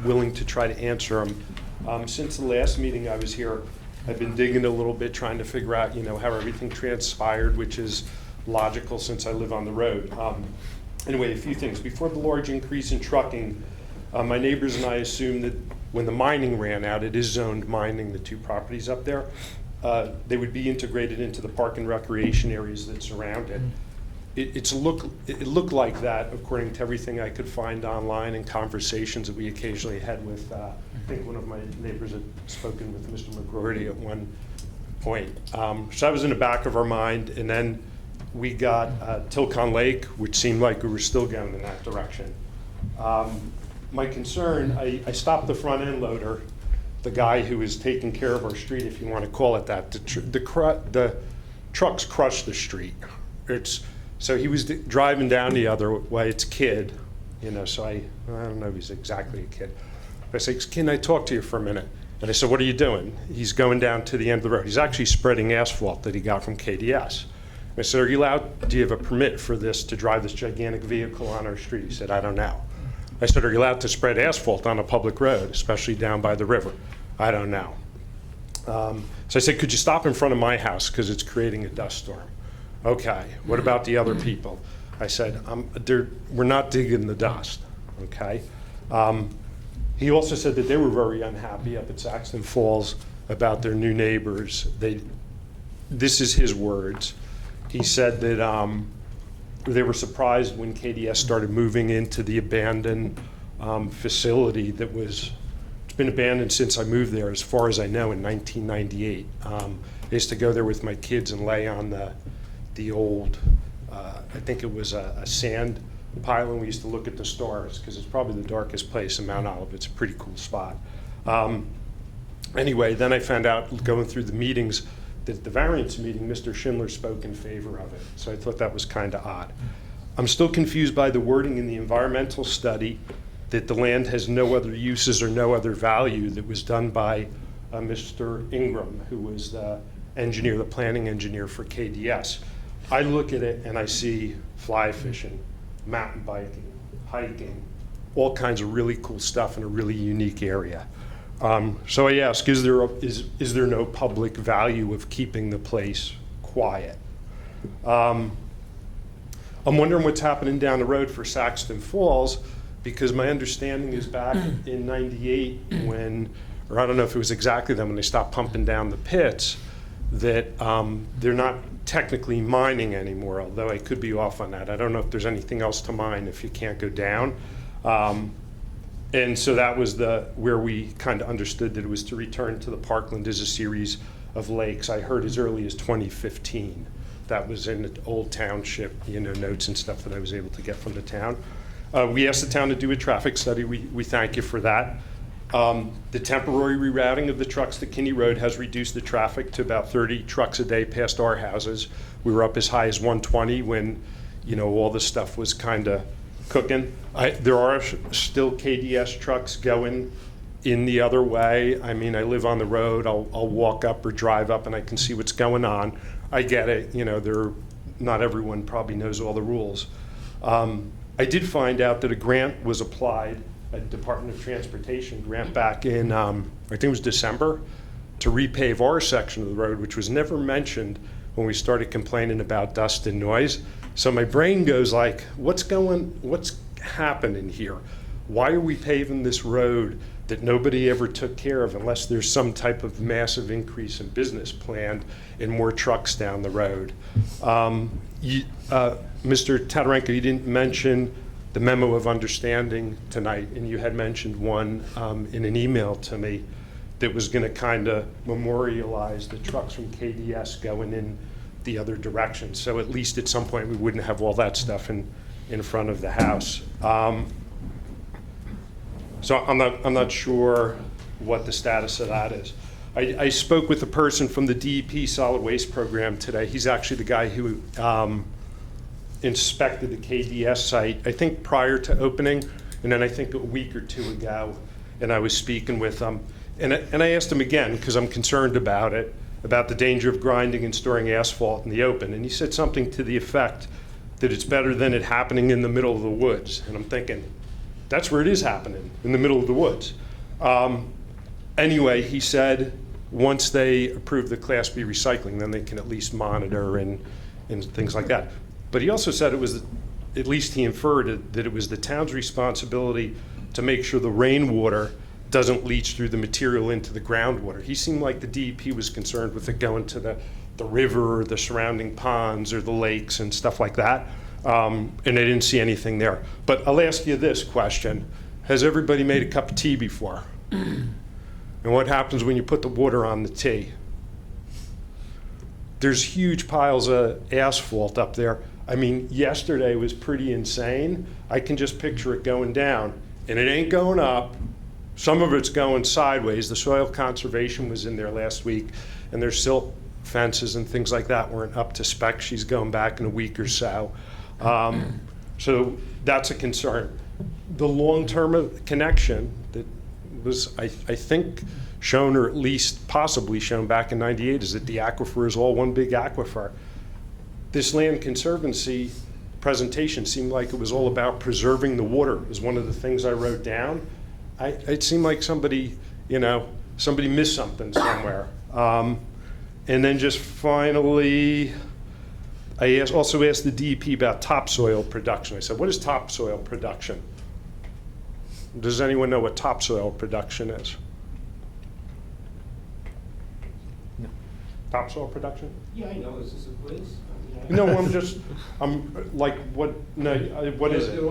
Speaker 11: willing to try to answer them. Since the last meeting I was here, I've been digging a little bit, trying to figure out, how everything transpired, which is logical since I live on the road. Anyway, a few things. Before the large increase in trucking, my neighbors and I assumed that when the mining ran out, it is zoned mining, the two properties up there, they would be integrated into the park and recreation areas that surround it. It looked like that, according to everything I could find online and conversations that we occasionally had with, I think one of my neighbors had spoken with Mr. McGroarty at one point. So that was in the back of our mind, and then we got Tilcon Lake, which seemed like we were still going in that direction. My concern, I stopped the front end loader, the guy who is taking care of our street, if you want to call it that. The trucks crushed the street. So he was driving down the other way. It's a kid, so I don't know if he's exactly a kid. But I said, can I talk to you for a minute? And I said, what are you doing? He's going down to the end of the road. He's actually spreading asphalt that he got from KDS. I said, are you allowed, do you have a permit for this, to drive this gigantic vehicle on our street? He said, I don't know. I said, are you allowed to spread asphalt on a public road, especially down by the river? I don't know. So I said, could you stop in front of my house because it's creating a dust storm? Okay, what about the other people? I said, we're not digging the dust, okay? He also said that they were very unhappy up at Saxton Falls about their new neighbors. This is his words. He said that they were surprised when KDS started moving into the abandoned facility that it's been abandoned since I moved there, as far as I know, in 1998. I used to go there with my kids and lay on the old, I think it was a sand pile, and we used to look at the stars, because it's probably the darkest place in Mount Olive. It's a pretty cool spot. Anyway, then I found out, going through the meetings, that the variance meeting, Mr. Schindler spoke in favor of it. So I thought that was kind of odd. I'm still confused by the wording in the environmental study that the land has no other uses or no other value, that was done by Mr. Ingram, who was the engineer, the planning engineer for KDS. I look at it and I see fly fishing, mountain biking, hiking, all kinds of really cool stuff in a really unique area. So I ask, is there no public value of keeping the place quiet? I'm wondering what's happening down the road for Saxton Falls, because my understanding is back in '98 when, or I don't know if it was exactly then, when they stopped pumping down the pits, that they're not technically mining anymore, although I could be off on that. I don't know if there's anything else to mine if you can't go down. And so that was where we kind of understood that it was to return to the parkland as a series of lakes. I heard as early as 2015. That was in the old township, notes and stuff that I was able to get from the town. We asked the town to do a traffic study. We thank you for that. The temporary rerouting of the trucks to Kinney Road has reduced the traffic to about 30 trucks a day past our houses. We were up as high as 120 when, all this stuff was kind of cooking. There are still KDS trucks going in the other way. I mean, I live on the road. I'll walk up or drive up and I can see what's going on. I get it. Not everyone probably knows all the rules. I did find out that a grant was applied, a Department of Transportation grant back in, I think it was December, to repave our section of the road, which was never mentioned when we started complaining about dust and noise. So my brain goes like, what's happening here? Why are we paving this road that nobody ever took care of unless there's some type of massive increase in business planned and more trucks down the road? Mr. Tatarenko, you didn't mention the memo of understanding tonight, and you had mentioned one in an email to me. that was going to kind of memorialize the trucks from KDS going in the other direction. So at least at some point, we wouldn't have all that stuff in front of the house. So I'm not sure what the status of that is. I spoke with a person from the DEP solid waste program today. He's actually the guy who inspected the KDS site, I think prior to opening, and then I think a week or two ago, and I was speaking with him. And I asked him again, because I'm concerned about it, about the danger of grinding and storing asphalt in the open. And he said something to the effect that it's better than it happening in the middle of the woods. And I'm thinking, that's where it is happening, in the middle of the woods. Anyway, he said once they approve the Class B recycling, then they can at least monitor and things like that. But he also said it was, at least he inferred it, that it was the town's responsibility to make sure the rainwater doesn't leach through the material into the groundwater. He seemed like the DEP was concerned with it going to the river or the surrounding ponds or the lakes and stuff like that. And they didn't see anything there. But I'll ask you this question. Has everybody made a cup of tea before? And what happens when you put the water on the tea? There's huge piles of asphalt up there. I mean, yesterday was pretty insane. I can just picture it going down. And it ain't going up. Some of it's going sideways. The soil conservation was in there last week, and there's silt fences and things like that weren't up to spec. She's going back in a week or so. So that's a concern. The long-term connection that was, I think, shown, or at least possibly shown back in '98, is that the aquifer is all one big aquifer. This Land Conservancy presentation seemed like it was all about preserving the water. It was one of the things I wrote down. It seemed like somebody missed something somewhere. And then just finally, I also asked the DEP about topsoil production. I said, what is topsoil production? Does anyone know what topsoil production is?
Speaker 5: No.
Speaker 11: Topsoil production?
Speaker 2: Yeah, I know, is this a quiz?
Speaker 11: No, I'm like, what, no, what is it?
Speaker 2: If you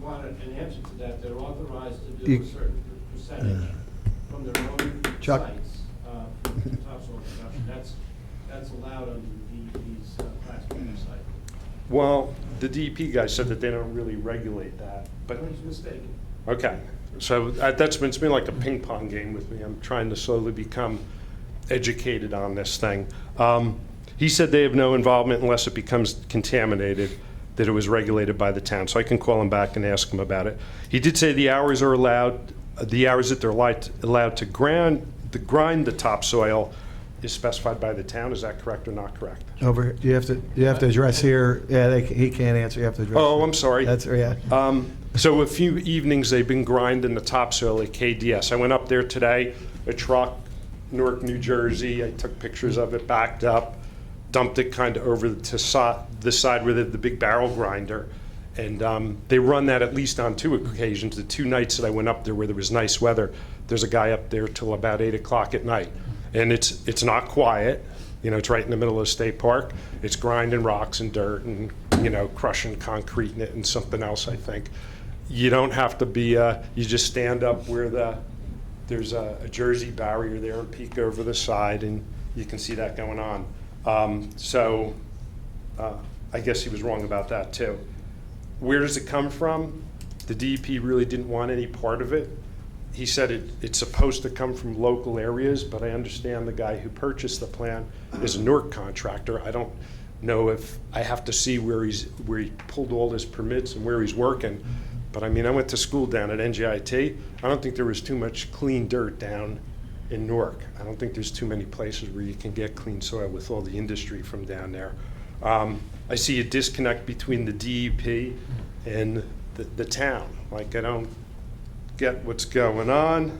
Speaker 2: want an answer to that, they're authorized to do
Speaker 1: You-
Speaker 2: a certain percentage from their own
Speaker 1: Chuck?
Speaker 2: sites for topsoil production. That's allowed under the DEP's Class B recycling.
Speaker 11: Well, the DEP guy said that they don't really regulate that, but,
Speaker 2: He's mistaken.
Speaker 11: okay. So it's been like a ping pong game with me. I'm trying to slowly become educated on this thing. He said they have no involvement unless it becomes contaminated, that it was regulated by the town. So I can call him back and ask him about it. He did say the hours that they're allowed to grind the topsoil is specified by the town. Is that correct or not correct?
Speaker 1: Over, you have to address here, he can't answer, you have to address.
Speaker 11: Oh, I'm sorry.
Speaker 1: That's, yeah.
Speaker 11: So a few evenings they've been grinding the topsoil at KDS. I went up there today, a truck, Newark, New Jersey. I took pictures of it, backed up, dumped it kind of over to the side where the big barrel grinder. And they run that at least on 2 occasions. The 2 nights that I went up there where there was nice weather, there's a guy up there till about 8 o'clock at night. And it's not quiet. You know, it's right in the middle of State Park. It's grinding rocks and dirt and, crushing concrete in it and something else, I think. You don't have to be, you just stand up where there's a Jersey barrier there and peek over the side, and you can see that going on. I guess he was wrong about that too. Where does it come from? The DEP really didn't want any part of it. He said it's supposed to come from local areas, but I understand the guy who purchased the plant is a Newark contractor. I don't know if I have to see where he pulled all his permits and where he's working. But I mean, I went to school down at NJIT. I don't think there was too much clean dirt down in Newark. I don't think there's too many places where you can get clean soil with all the industry from down there. I see a disconnect between the DEP and the town. Like, I don't get what's going on.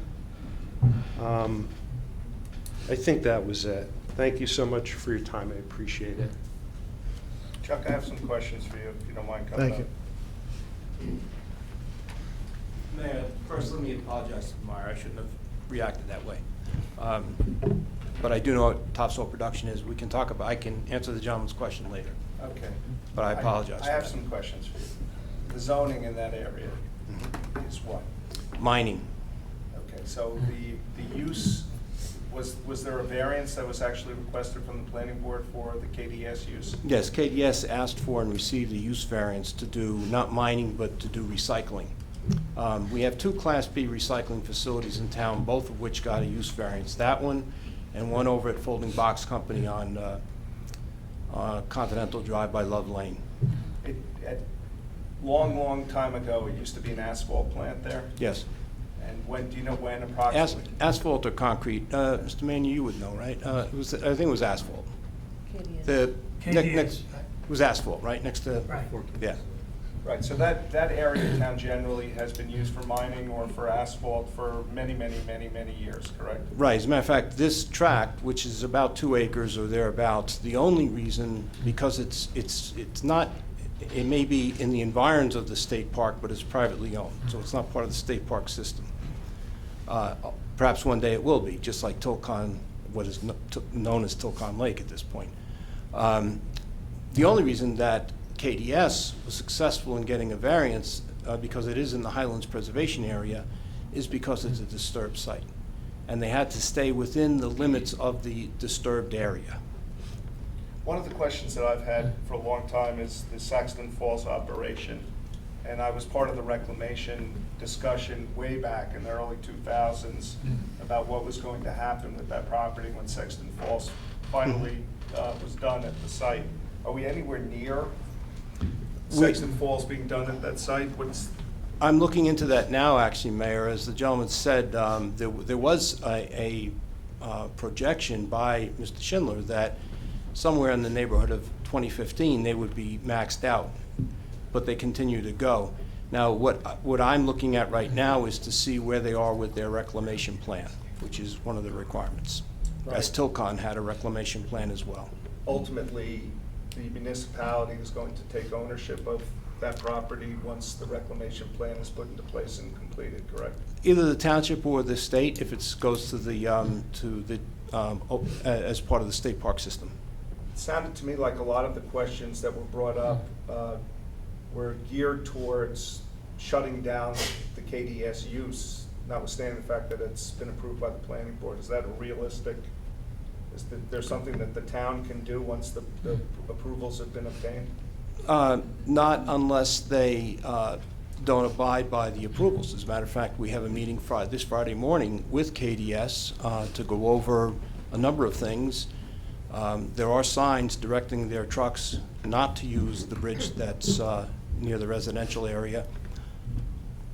Speaker 11: I think that was it. Thank you so much for your time. I appreciate it.
Speaker 7: Chuck, I have some questions for you, if you don't mind coming up.
Speaker 1: Thank you.
Speaker 14: Mayor, first let me apologize to Meyer. I shouldn't have reacted that way. But I do know what topsoil production is. I can answer the gentleman's question later.
Speaker 7: Okay.
Speaker 14: But I apologize
Speaker 7: I
Speaker 14: for
Speaker 7: have
Speaker 14: that.
Speaker 7: some questions for you. The zoning in that area is what?
Speaker 14: Mining.
Speaker 7: Okay, so the use Was there a variance that was actually requested from the planning board for the KDS use?
Speaker 14: Yes, KDS asked for and received a use variance to do, not mining, but to do recycling. We have 2 Class B recycling facilities in town, both of which got a use variance. That one and one over at Folding Box Company on Continental Drive by Love Lane.
Speaker 7: Long time ago, it used to be an asphalt plant there?
Speaker 14: Yes.
Speaker 7: And when, do you know when approximately?
Speaker 14: Asphalt or concrete? Mr. Mann, you would know, right? I think it was asphalt. The
Speaker 13: KDS.
Speaker 14: It was asphalt, right, next to?
Speaker 13: Right.
Speaker 14: Yeah.
Speaker 7: Right, so that area of town generally has been used for mining or for asphalt for many years, correct?
Speaker 14: Right, as a matter of fact, this tract, which is about 2 acres or thereabouts, the only reason, because it's not, it may be in the environs of the state park, but it's privately owned, so it's not part of the state park system. Perhaps one day it will be, just like Tilcon, what is known as Tilcon Lake at this point. The only reason that KDS was successful in getting a variance, because it is in the Highlands Preservation Area, is because it's a disturbed site. And they had to stay within the limits of the disturbed area.
Speaker 7: One of the questions that I've had for a long time is the Saxton Falls operation. And I was part of the reclamation discussion way back in the early 2000s about what was going to happen with that property when Saxton Falls finally was done at the site. Are we anywhere near Saxton Falls being done at that site?
Speaker 14: I'm looking into that now, actually, Mayor. As the gentleman said, there was a projection by Mr. Schindler that somewhere in the neighborhood of 2015 they would be maxed out, but they continue to go. Now, what I'm looking at right now is to see where they are with their reclamation plan, which is one of the requirements.
Speaker 7: Right.
Speaker 14: As Tilcon had a reclamation plan as well.
Speaker 7: Ultimately, the municipality is going to take ownership of that property once the reclamation plan is put into place and completed, correct?
Speaker 14: Either the township or the state, if it goes to the as part of the state park system.
Speaker 7: It sounded to me like a lot of the questions that were brought up were geared towards shutting down the KDS use, notwithstanding the fact that it's been approved by the planning board. Is that realistic? Is there something that the town can do once the approvals have been obtained?
Speaker 14: Not unless they don't abide by the approvals. As a matter of fact, we have a meeting this Friday morning with KDS to go over a number of things. There are signs directing their trucks not to use the bridge that's near the residential area.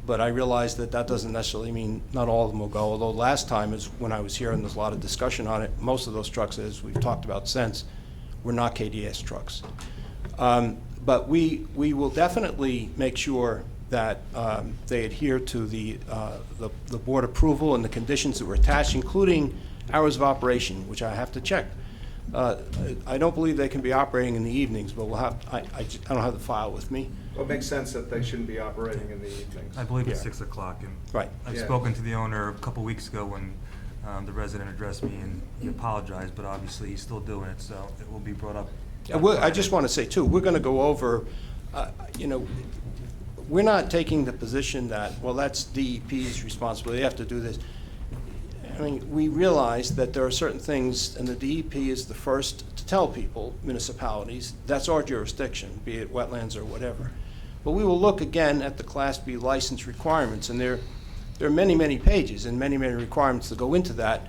Speaker 14: But I realize that that doesn't necessarily mean not all of them will go, although last time is when I was here and there's a lot of discussion on it, most of those trucks, as we've talked about since, were not KDS trucks. But we will definitely make sure that they adhere to the board approval and the conditions that were attached, including hours of operation, which I have to check. I don't believe they can be operating in the evenings, but we'll have, I don't have the file with me.
Speaker 7: Well, it makes sense that they shouldn't be operating in the evenings.
Speaker 4: I believe it's
Speaker 14: Yeah.
Speaker 4: 6 o'clock. And
Speaker 14: Right.
Speaker 4: I've
Speaker 7: Yeah.
Speaker 4: spoken to the owner a couple weeks ago when the resident addressed me, and he apologized, but obviously he's still doing it, so it will be brought up.
Speaker 14: I just want to say, too, we're going to go over, we're not taking the position that, well, that's DEP's responsibility, they have to do this. I mean, we realize that there are certain things, and the DEP is the first to tell people, municipalities, that's our jurisdiction, be it wetlands or whatever. But we will look again at the Class B license requirements, and there are many pages and many requirements that go into that,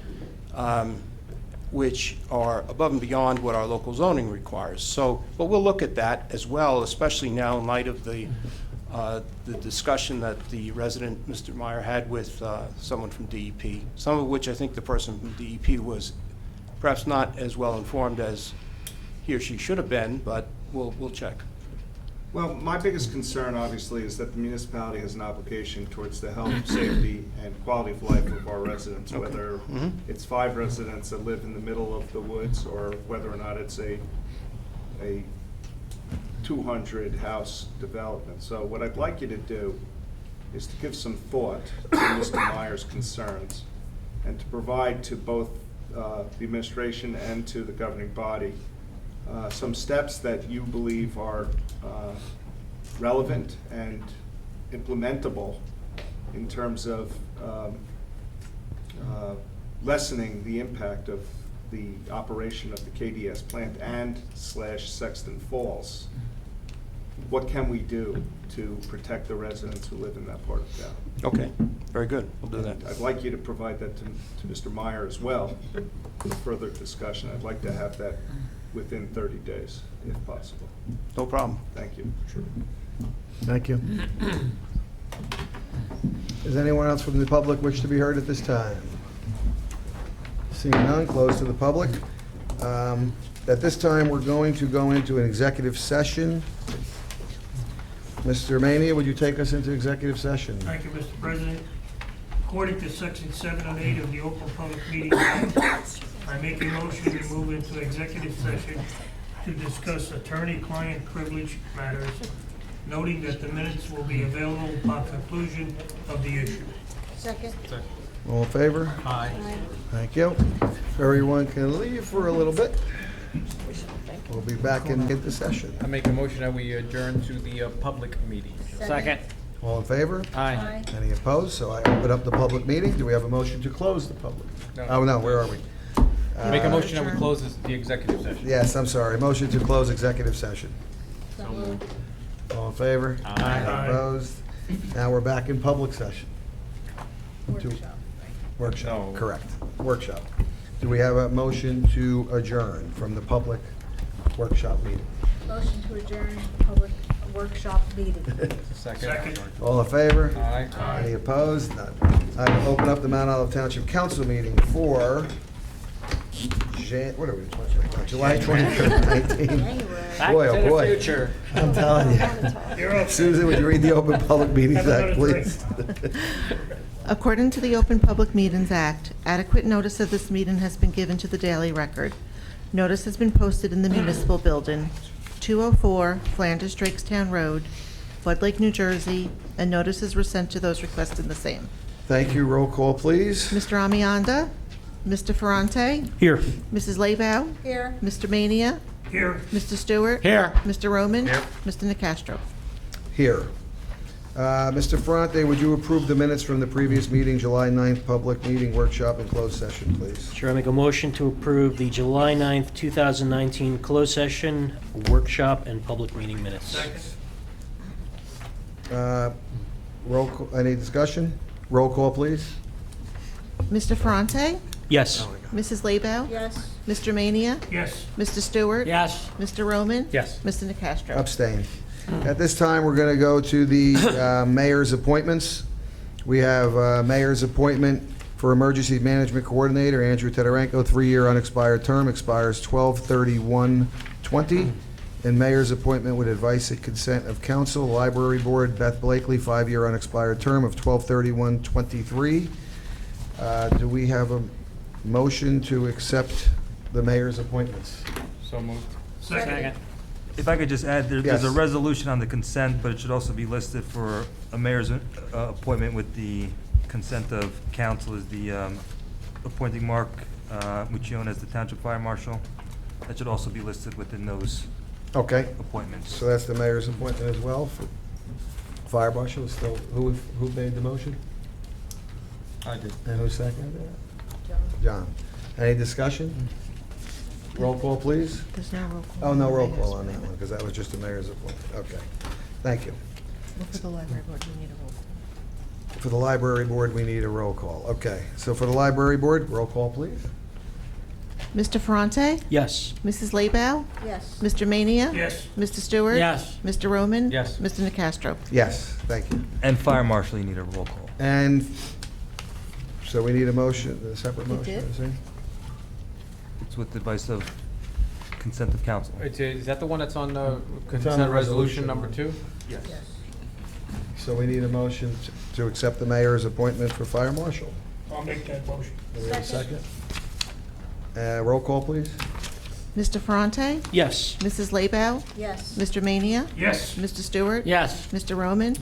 Speaker 14: which are above and beyond what our local zoning requires. So, but we'll look at that as well, especially now in light of the discussion that the resident, Mr. Meyer, had with someone from DEP, some of which I think the person from DEP was perhaps not as well informed as he or she should have been, but we'll check.
Speaker 7: Well, my biggest concern, obviously, is that the municipality has an obligation towards the health, safety, and quality of life of our residents,
Speaker 14: Okay.
Speaker 7: whether
Speaker 14: Mhm.
Speaker 7: it's 5 residents that live in the middle of the woods, or whether or not it's a 200-house development. So what I'd like you to do is to give some thought to Mr. Meyer's concerns, and to provide to both the administration and to the governing body some steps that you believe are relevant and implementable in terms of lessening the impact of the operation of the KDS plant and / Sexton Falls. What can we do to protect the residents who live in that part of town?
Speaker 14: Okay, very good, we'll do that.
Speaker 7: And I'd like you to provide that to Mr. Meyer as well for further discussion. I'd like to have that within 30 days, if possible.
Speaker 14: No problem.
Speaker 7: Thank you.
Speaker 1: Thank you. Does anyone else from the public wish to be heard at this time? Seeing none, close to the public. At this time, we're going to go into an executive session. Mr. Mania, would you take us into executive session?
Speaker 13: Thank you, Mr. President. According to Section 708 of the Open Public Meetings Act, I make a motion to move into executive session to discuss attorney-client privilege matters, noting that the minutes will be available upon conclusion of the issue.
Speaker 9: Second.
Speaker 1: All in favor?
Speaker 5: Aye.
Speaker 1: Thank you. Everyone can leave for a little bit. We'll be back in the session.
Speaker 5: I make a motion that we adjourn to the public meeting.
Speaker 9: Second.
Speaker 1: All in favor?
Speaker 5: Aye.
Speaker 1: Any opposed? So I open up the public meeting. Do we have a motion to close the public?
Speaker 5: No.
Speaker 1: Oh, no, where are we?
Speaker 5: Make a motion that we close the executive session.
Speaker 1: Yes, I'm sorry. Motion to close executive session.
Speaker 9: So moved.
Speaker 1: All in favor?
Speaker 5: Aye.
Speaker 1: Any opposed? Now we're back in public session. Workshop, correct. Workshop. Do we have a motion to adjourn from the public workshop meeting?
Speaker 9: Motion to adjourn public workshop meeting.
Speaker 5: Second.
Speaker 1: All in favor?
Speaker 5: Aye.
Speaker 1: Any opposed? None. I will open up the Mount Olive Township Council meeting for what are we, July 23rd, 19.
Speaker 9: January.
Speaker 1: Boy, oh boy. I'm telling you.
Speaker 13: You're up.
Speaker 1: Susan, would you read the Open Public Meetings
Speaker 13: Have
Speaker 1: Act,
Speaker 13: another
Speaker 1: please?
Speaker 3: According to the Open Public Meetings Act, adequate notice of this meeting has been given to the Daily Record. Notice has been posted in the municipal building, 204 Flanders Drakestown Road, Flood Lake, New Jersey, and notices were sent to those requesting the same.
Speaker 1: Thank you. Roll call, please.
Speaker 3: Mr. Amianda, Mr. Ferrante,
Speaker 11: Here.
Speaker 3: Mrs. Leibau,
Speaker 9: Here.
Speaker 3: Mr. Mania,
Speaker 13: Here.
Speaker 3: Mr. Stewart.
Speaker 11: Here.
Speaker 3: Mr. Roman.
Speaker 11: Here.
Speaker 3: Mr. Nacastro.
Speaker 1: Here. Mr. Ferrante, would you approve the minutes from the previous meeting, July 9th, public meeting, workshop, and closed session, please?
Speaker 15: Sure, I make a motion to approve the July 9th, 2019 closed session, workshop, and public meeting minutes.
Speaker 13: Second.
Speaker 1: Roll call, any discussion? Roll call, please.
Speaker 3: Mr. Ferrante,
Speaker 15: Yes.
Speaker 3: Mrs. Leibau,
Speaker 9: Yes.
Speaker 3: Mr. Mania,
Speaker 13: Yes.
Speaker 3: Mr. Stewart.
Speaker 15: Yes.
Speaker 3: Mr. Roman.
Speaker 15: Yes.
Speaker 3: Mr. Nacastro.
Speaker 1: Abstain. At this time, we're going to go to the mayor's appointments. We have mayor's appointment for Emergency Management Coordinator, Andrew Tedorenko, 3-year unexpired term, expires 12/31/20. And mayor's appointment with advice and consent of council, Library Board, Beth Blakely, 5-year unexpired term of 12/31/23. Do we have a motion to accept the mayor's appointments?
Speaker 5: So moved.
Speaker 13: Second.
Speaker 4: If I could just add, there's a
Speaker 1: Yes.
Speaker 4: resolution on the consent, but it should also be listed for a mayor's appointment with the consent of council is the appointing Mark Muccione as the Township Fire Marshal. That should also be listed within those
Speaker 1: Okay,
Speaker 4: appointments.
Speaker 1: so that's the mayor's appointment as well for fire marshal. Is still, who made the motion?
Speaker 5: I did.
Speaker 1: And who seconded it? John. Any discussion? Roll call, please.
Speaker 3: There's no roll call.
Speaker 1: Oh, no roll call on that one, because that was just the mayor's appointment. Okay, thank you.
Speaker 3: Well, for the library board, we need a roll call.
Speaker 1: For the library board, we need a roll call. Okay, so for the library board, roll call, please.
Speaker 3: Mr. Ferrante,
Speaker 15: Yes.
Speaker 3: Mrs. Leibau,
Speaker 9: Yes.
Speaker 3: Mr. Mania.
Speaker 13: Yes.
Speaker 3: Mr. Stewart.
Speaker 15: Yes.
Speaker 3: Mr. Roman.
Speaker 5: Yes.
Speaker 3: Mr. Nacastro.
Speaker 1: Yes, thank you.
Speaker 4: And Fire Marshal, you need a roll call.
Speaker 1: And so we need a motion, a separate
Speaker 3: You
Speaker 1: motion,
Speaker 3: did?
Speaker 1: I see.
Speaker 4: It's with advice of consent of council.
Speaker 5: Is that the one that's on the
Speaker 1: It's on the
Speaker 5: consent
Speaker 1: resolution.
Speaker 5: resolution number 2?
Speaker 1: Yes. So we need a motion to accept the mayor's appointment for fire marshal.
Speaker 13: I'll make that motion.
Speaker 1: Do we have a second? Roll call, please.
Speaker 3: Mr. Ferrante,
Speaker 15: Yes.
Speaker 3: Mrs. Leibau,
Speaker 9: Yes.
Speaker 3: Mr. Mania.
Speaker 13: Yes.
Speaker 3: Mr. Stewart.
Speaker 15: Yes.
Speaker 3: Mr. Roman.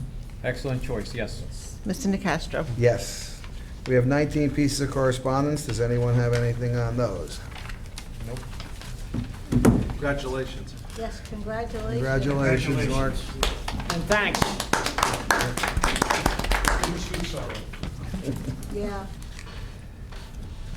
Speaker 5: Excellent choice, yes.
Speaker 3: Mr. Nacastro.
Speaker 1: Yes. We have 19 pieces of correspondence. Does anyone have anything on those?
Speaker 5: Nope.
Speaker 7: Congratulations.
Speaker 9: Yes, congratulations.
Speaker 1: Congratulations, Mark.
Speaker 15: And thanks.
Speaker 9: Yeah.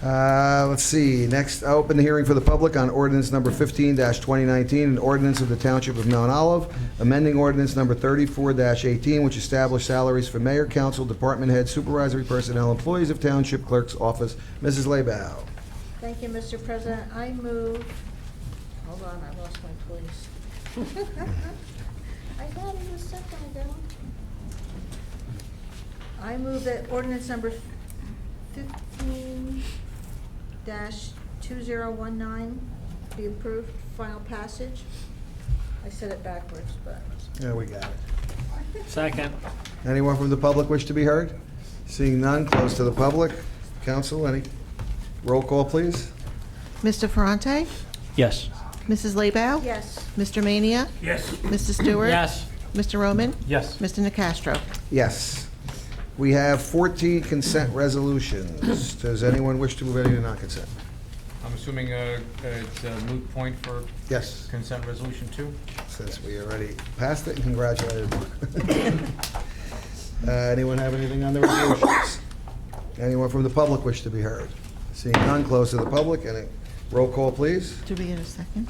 Speaker 1: Let's see, next, I open the hearing for the public on ordinance number 15-2019, an ordinance of the Township of Mount Olive, amending ordinance number 34-18, which established salaries for mayor, council, department head, supervisory personnel, employees of Township Clerk's Office. Mrs. Laybow.
Speaker 9: Thank you, Mr. President. I move, hold on, I lost my place. I got it a second ago. I move that ordinance number 15-2019 be approved, final passage. I said it backwards, but.
Speaker 1: Yeah, we got it.
Speaker 15: Second.
Speaker 1: Anyone from the public wish to be heard? Seeing none, close to the public. Council, any roll call, please?
Speaker 3: Mr. Ferrante?
Speaker 15: Yes.
Speaker 3: Mrs. Laybow?
Speaker 9: Yes.
Speaker 3: Mr. Mania?
Speaker 13: Yes.
Speaker 3: Mr. Stewart?
Speaker 15: Yes.
Speaker 3: Mr. Roman?
Speaker 5: Yes.
Speaker 3: Mr. Nacastro?
Speaker 1: Yes. We have 14 consent resolutions. Does anyone wish to move any to non-consent?
Speaker 5: I'm assuming it's a moot point for
Speaker 1: Yes,
Speaker 5: consent resolution 2?
Speaker 1: since we already passed it, and congratulated Mark. Anyone have anything on the resolutions? Anyone from the public wish to be heard? Seeing none, close to the public, and a roll call, please.
Speaker 3: Did we get a second?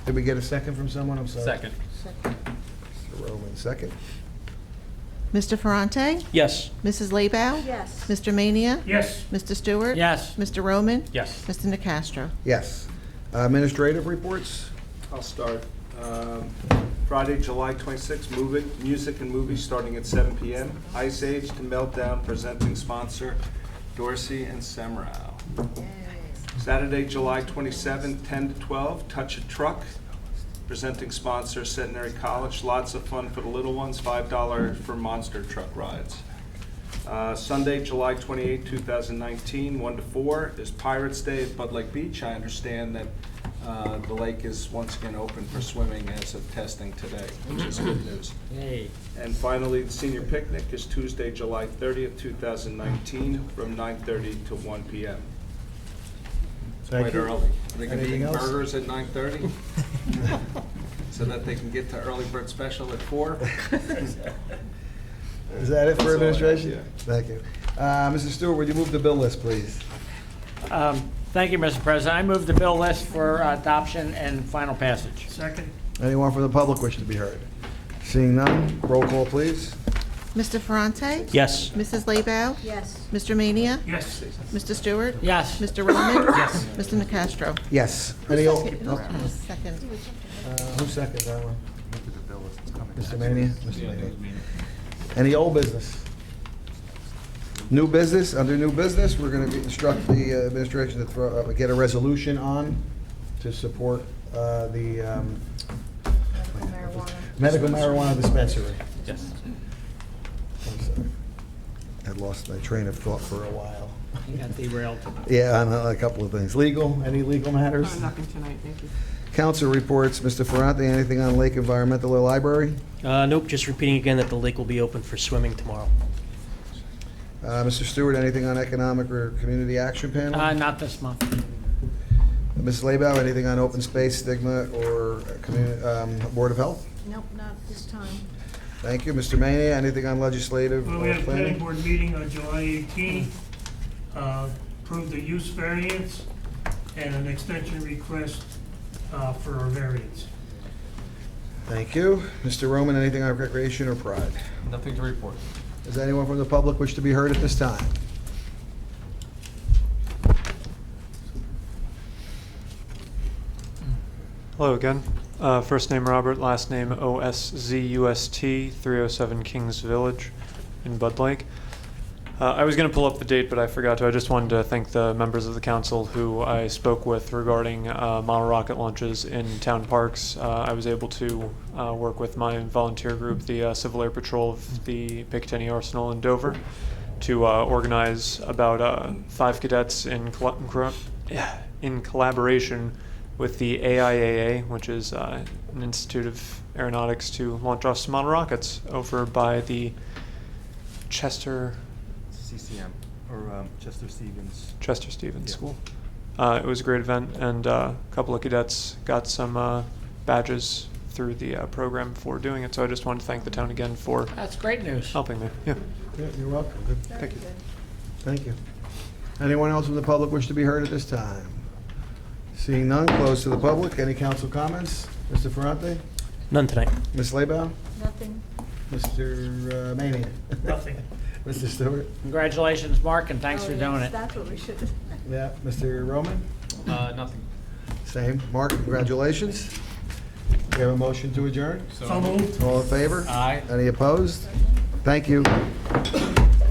Speaker 1: Did we get a second from someone? I'm sorry.
Speaker 5: Second.
Speaker 1: Mr. Roman, second.
Speaker 3: Mr. Ferrante?
Speaker 15: Yes.
Speaker 3: Mrs. Laybow?
Speaker 9: Yes.
Speaker 3: Mr. Mania?
Speaker 13: Yes.
Speaker 3: Mr. Stewart?
Speaker 15: Yes.
Speaker 3: Mr. Roman?
Speaker 5: Yes.
Speaker 3: Mr. Nacastro?
Speaker 1: Yes. Administrative reports?
Speaker 7: I'll start. Friday, July 26th, Move It, music and movies starting at 7 p.m. Ice Age to Meltdown, presenting sponsor Dorsey and Semrau. Saturday, July 27th, 10 to 12, Touch a Truck, presenting sponsor Centenary College. Lots of fun for the little ones, $5 for monster truck rides. Sunday, July 28, 2019, 1 to 4 is Pirates Day at Bud Lake Beach. I understand that the lake is once again open for swimming as of testing today, which is good news.
Speaker 15: Hey.
Speaker 7: And finally, the senior picnic is Tuesday, July 30th, 2019, from 9:30 to 1 p.m.
Speaker 1: Thank
Speaker 7: Quite
Speaker 1: you.
Speaker 7: early. Are they going to
Speaker 1: Anything
Speaker 7: eat
Speaker 1: else?
Speaker 7: burgers at 9:30? So that they can get to early bird special at 4?
Speaker 1: Is that it
Speaker 7: That's all I
Speaker 1: for
Speaker 7: have,
Speaker 1: administration?
Speaker 7: yeah.
Speaker 1: Thank you. Mr. Stewart, would you move the bill list, please?
Speaker 15: Thank you, Mr. President. I move the bill list for adoption and final passage.
Speaker 13: Second.
Speaker 1: Anyone from the public wish to be heard? Seeing none, roll call, please.
Speaker 3: Mr. Ferrante?
Speaker 15: Yes.
Speaker 3: Mrs. Laybow?
Speaker 9: Yes.
Speaker 3: Mr. Mania?
Speaker 13: Yes.
Speaker 3: Mr. Stewart?
Speaker 15: Yes.
Speaker 3: Mr. Roman? Yes. Mr. Nacastro?
Speaker 1: Yes. Any old,
Speaker 3: Second.
Speaker 1: who seconded that one? Mr. Mania? Mr. Mania. Any old business? New business, under new business, we're gonna instruct the administration to throw, get a resolution on to support the medical marijuana dispensary.
Speaker 5: Yes.
Speaker 1: I'm sorry. I lost my train of thought for a while.
Speaker 15: You got derailed.
Speaker 1: Yeah, on a couple of things. Legal, any legal matters?
Speaker 8: Nothing tonight, thank you.
Speaker 1: Council reports, Mr. Ferrante, anything on Lake Environmental or Library?
Speaker 15: Nope, just repeating again that the lake will be open for swimming tomorrow.
Speaker 1: Mr. Stewart, anything on Economic or Community Action Panel?
Speaker 15: Not this month.
Speaker 1: Ms. Laybow, anything on Open Space, Stigma, or Board of Health?
Speaker 9: Nope, not this time.
Speaker 1: Thank you. Mr. Mania, anything on legislative
Speaker 13: Well, we
Speaker 1: or
Speaker 13: had a planning
Speaker 1: planning?
Speaker 13: board meeting on July 18, approved the use variance and an extension request for a variance.
Speaker 1: Thank you. Mr. Roman, anything on Recreation or Pride?
Speaker 5: Nothing to report.
Speaker 1: Does anyone from the public wish to be heard at this time?
Speaker 12: Hello again. First name Robert, last name OSZUST, 307 Kings Village in Bud Lake. I was going to pull up the date, but I forgot to. I just wanted to thank the members of the council who I spoke with regarding model rocket launches in town parks. I was able to work with my volunteer group, the Civil Air Patrol of the Picatinny Arsenal in Dover, to organize about 5 cadets in collaboration with the AIAA, which is an Institute of Aeronautics, to launch off some model rockets over by the Chester
Speaker 4: CCM, or Chester Stevens.
Speaker 12: Stevens School. It was a great event, and a couple of cadets got some badges through the program for doing it. So I just wanted to thank the town again for
Speaker 15: That's great news.
Speaker 12: helping me. Yeah.
Speaker 1: Yeah, you're welcome. Good.
Speaker 12: Thank you.
Speaker 1: Thank you. Anyone else from the public wish to be heard at this time? Seeing none, close to the public. Any council comments? Mr. Ferrante?
Speaker 15: None tonight.
Speaker 1: Ms. Labow?
Speaker 9: Nothing.
Speaker 1: Mr. Mania?
Speaker 13: Nothing.
Speaker 1: Mr. Stewart?
Speaker 16: Congratulations, Mark, and thanks
Speaker 9: Oh,
Speaker 16: for
Speaker 9: yes,
Speaker 16: doing it.
Speaker 9: That's what we should.
Speaker 1: Yeah. Mr. Roman?
Speaker 5: Nothing.
Speaker 1: Same. Mark, congratulations. We have a motion to adjourn?
Speaker 13: So moved.
Speaker 1: All in favor?
Speaker 16: Aye.
Speaker 1: Any opposed? Thank you.